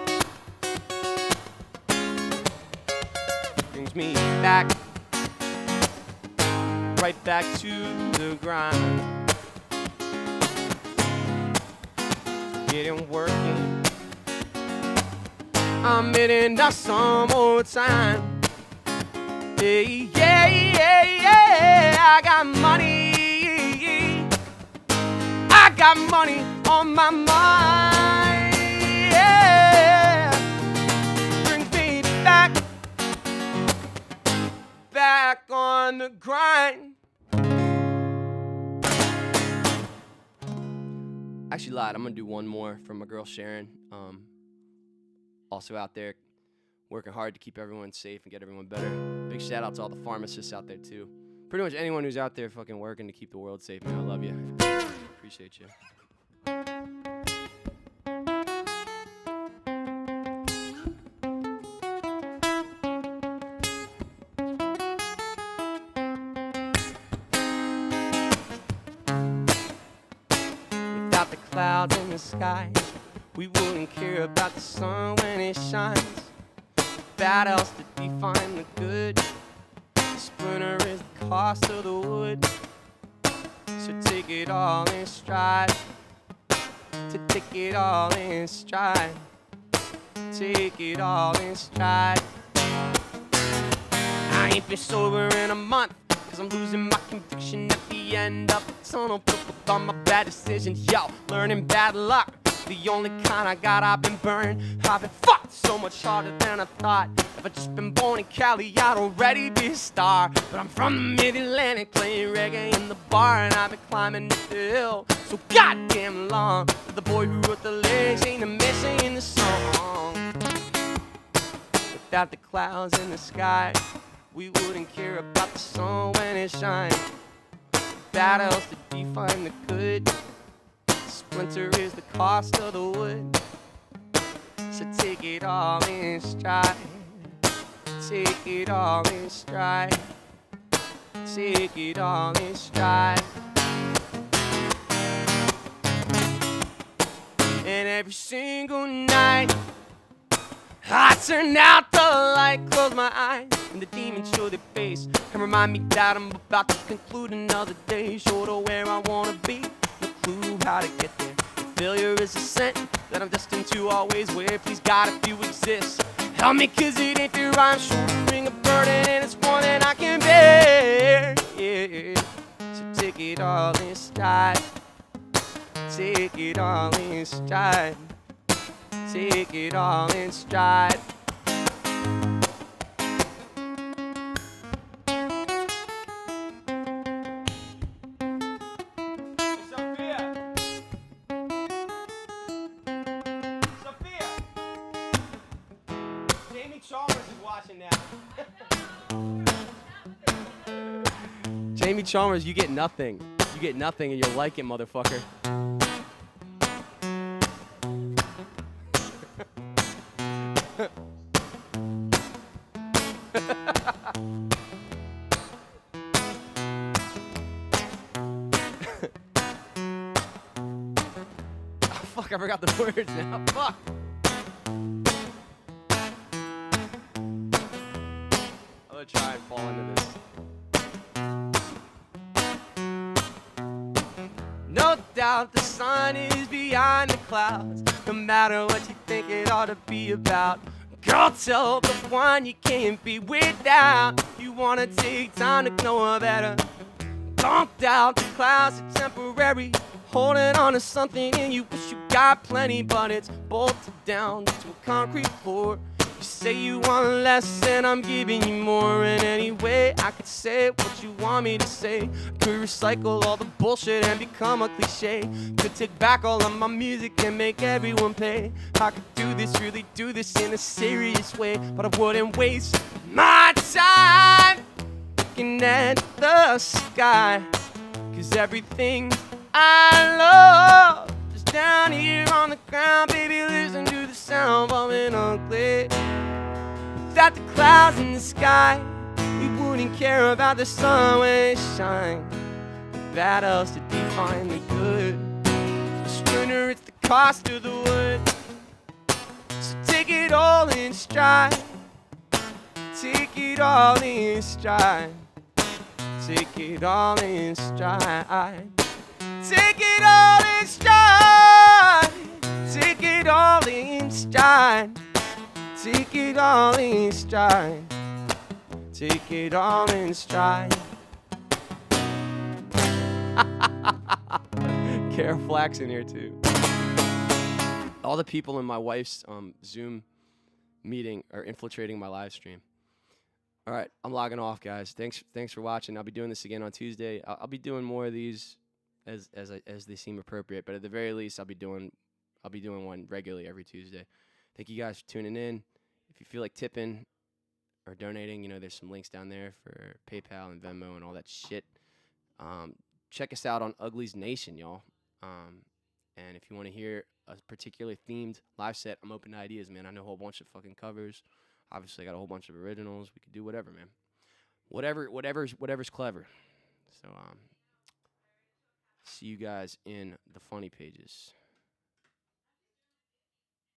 Brings me back. Right back to the grind, getting working. I'm hitting out some more time. Hey, yeah, yeah, yeah. I got money on my mind. Yeah, brings me back on the grind. Actually lied, I'm gonna do one more from my girl Sharon. Also out there working hard to keep everyone safe and get everyone better. Big shout out to all the pharmacists out there too. Pretty much anyone who's out there fucking working to keep the world safe, man. I love you. Appreciate you. Without the clouds in the sky, we wouldn't care about the sun when it shines. Bad else to define the good. The splinter is the cost of the wood. So take it all in stride. Take it all in stride. Take it all in stride. I ain't been sober in a month, 'cause I'm losing my conviction at the end of the tunnel. Filled with all my bad decisions, yo, learning bad luck. The only kind I got, I've been burned. I've been fucked so much harder than I thought. If I'd just been born in Cali, I'd already be a star. But I'm from the mid-Atlantic, playing reggae in the bar, and I've been climbing up the hill so goddamn long. But the boy who wrote the lyrics ain't a missing in the song. Without the clouds in the sky, we wouldn't care about the sun when it shines. Bad else to define the good. Splinter is the cost of the wood. So take it all in stride. Take it all in stride. Take it all in stride. And every single night I turn out the light, close my eyes, and the demons show their face and remind me that I'm about to conclude another day. Short of where I wanna be, no clue how to get there. Failure is a scent that I'm destined to always wear. Please God, if you exist, help me, 'cause it ain't fair. I'm shouldering a burden, and it's one that I can bear. Yeah. straight. So take it all in stride. Take it all in stride. Take it all in stride. Sophia! Jamie Chalmers is watching now. Jamie Chalmers, you get nothing. You get nothing and you'll like it, motherfucker. Fuck, I forgot the words now. Fuck. I'm gonna try and fall into this. No doubt the sun is behind the clouds. No matter what you think it ought to be about. Girl, tell the one you can't be without. You wanna take time to know her better. Don't doubt the clouds are temporary. Holding on to something and you wish you got plenty, but it's bolted down to a concrete floor. You say you want less and I'm giving you more. And anyway, I could say what you want me to say. Could recycle all the bullshit and become a cliche. Could take back all of my music and make everyone pay. I could do this, really do this in a serious way, but I wouldn't waste my time looking at the sky. Cause everything I love is down here on the ground. Baby, listen to the sound of Bumpin Uglies. Without the clouds in the sky, we wouldn't care about the sun when it shines. The bad else to define the good. The sprinter, it's the cost of the wood. So take it all in stride. Take it all in stride. Take it all in stride. Take it all in stride. Take it all in stride. Take it all in stride. Take it all in stride. Kara Flack's in here too. All the people in my wife's Zoom meeting are infiltrating my live stream. All right, I'm logging off, guys. Thanks for watching. I'll be doing this again on Tuesday. I'll be doing more of these as they seem appropriate, but at the very least, I'll be doing one regularly every Tuesday. Thank you guys for tuning in. If you feel like tipping or donating, you know, there's some links down there for PayPal and Venmo and all that shit. Check us out on Uglies Nation, y'all. And if you want to hear a particular themed live set, I'm open to ideas, man. I know a whole bunch of fucking covers. Obviously, I got a whole bunch of originals. We could do whatever, man. Whatever's clever. So, see you guys in the funny pages.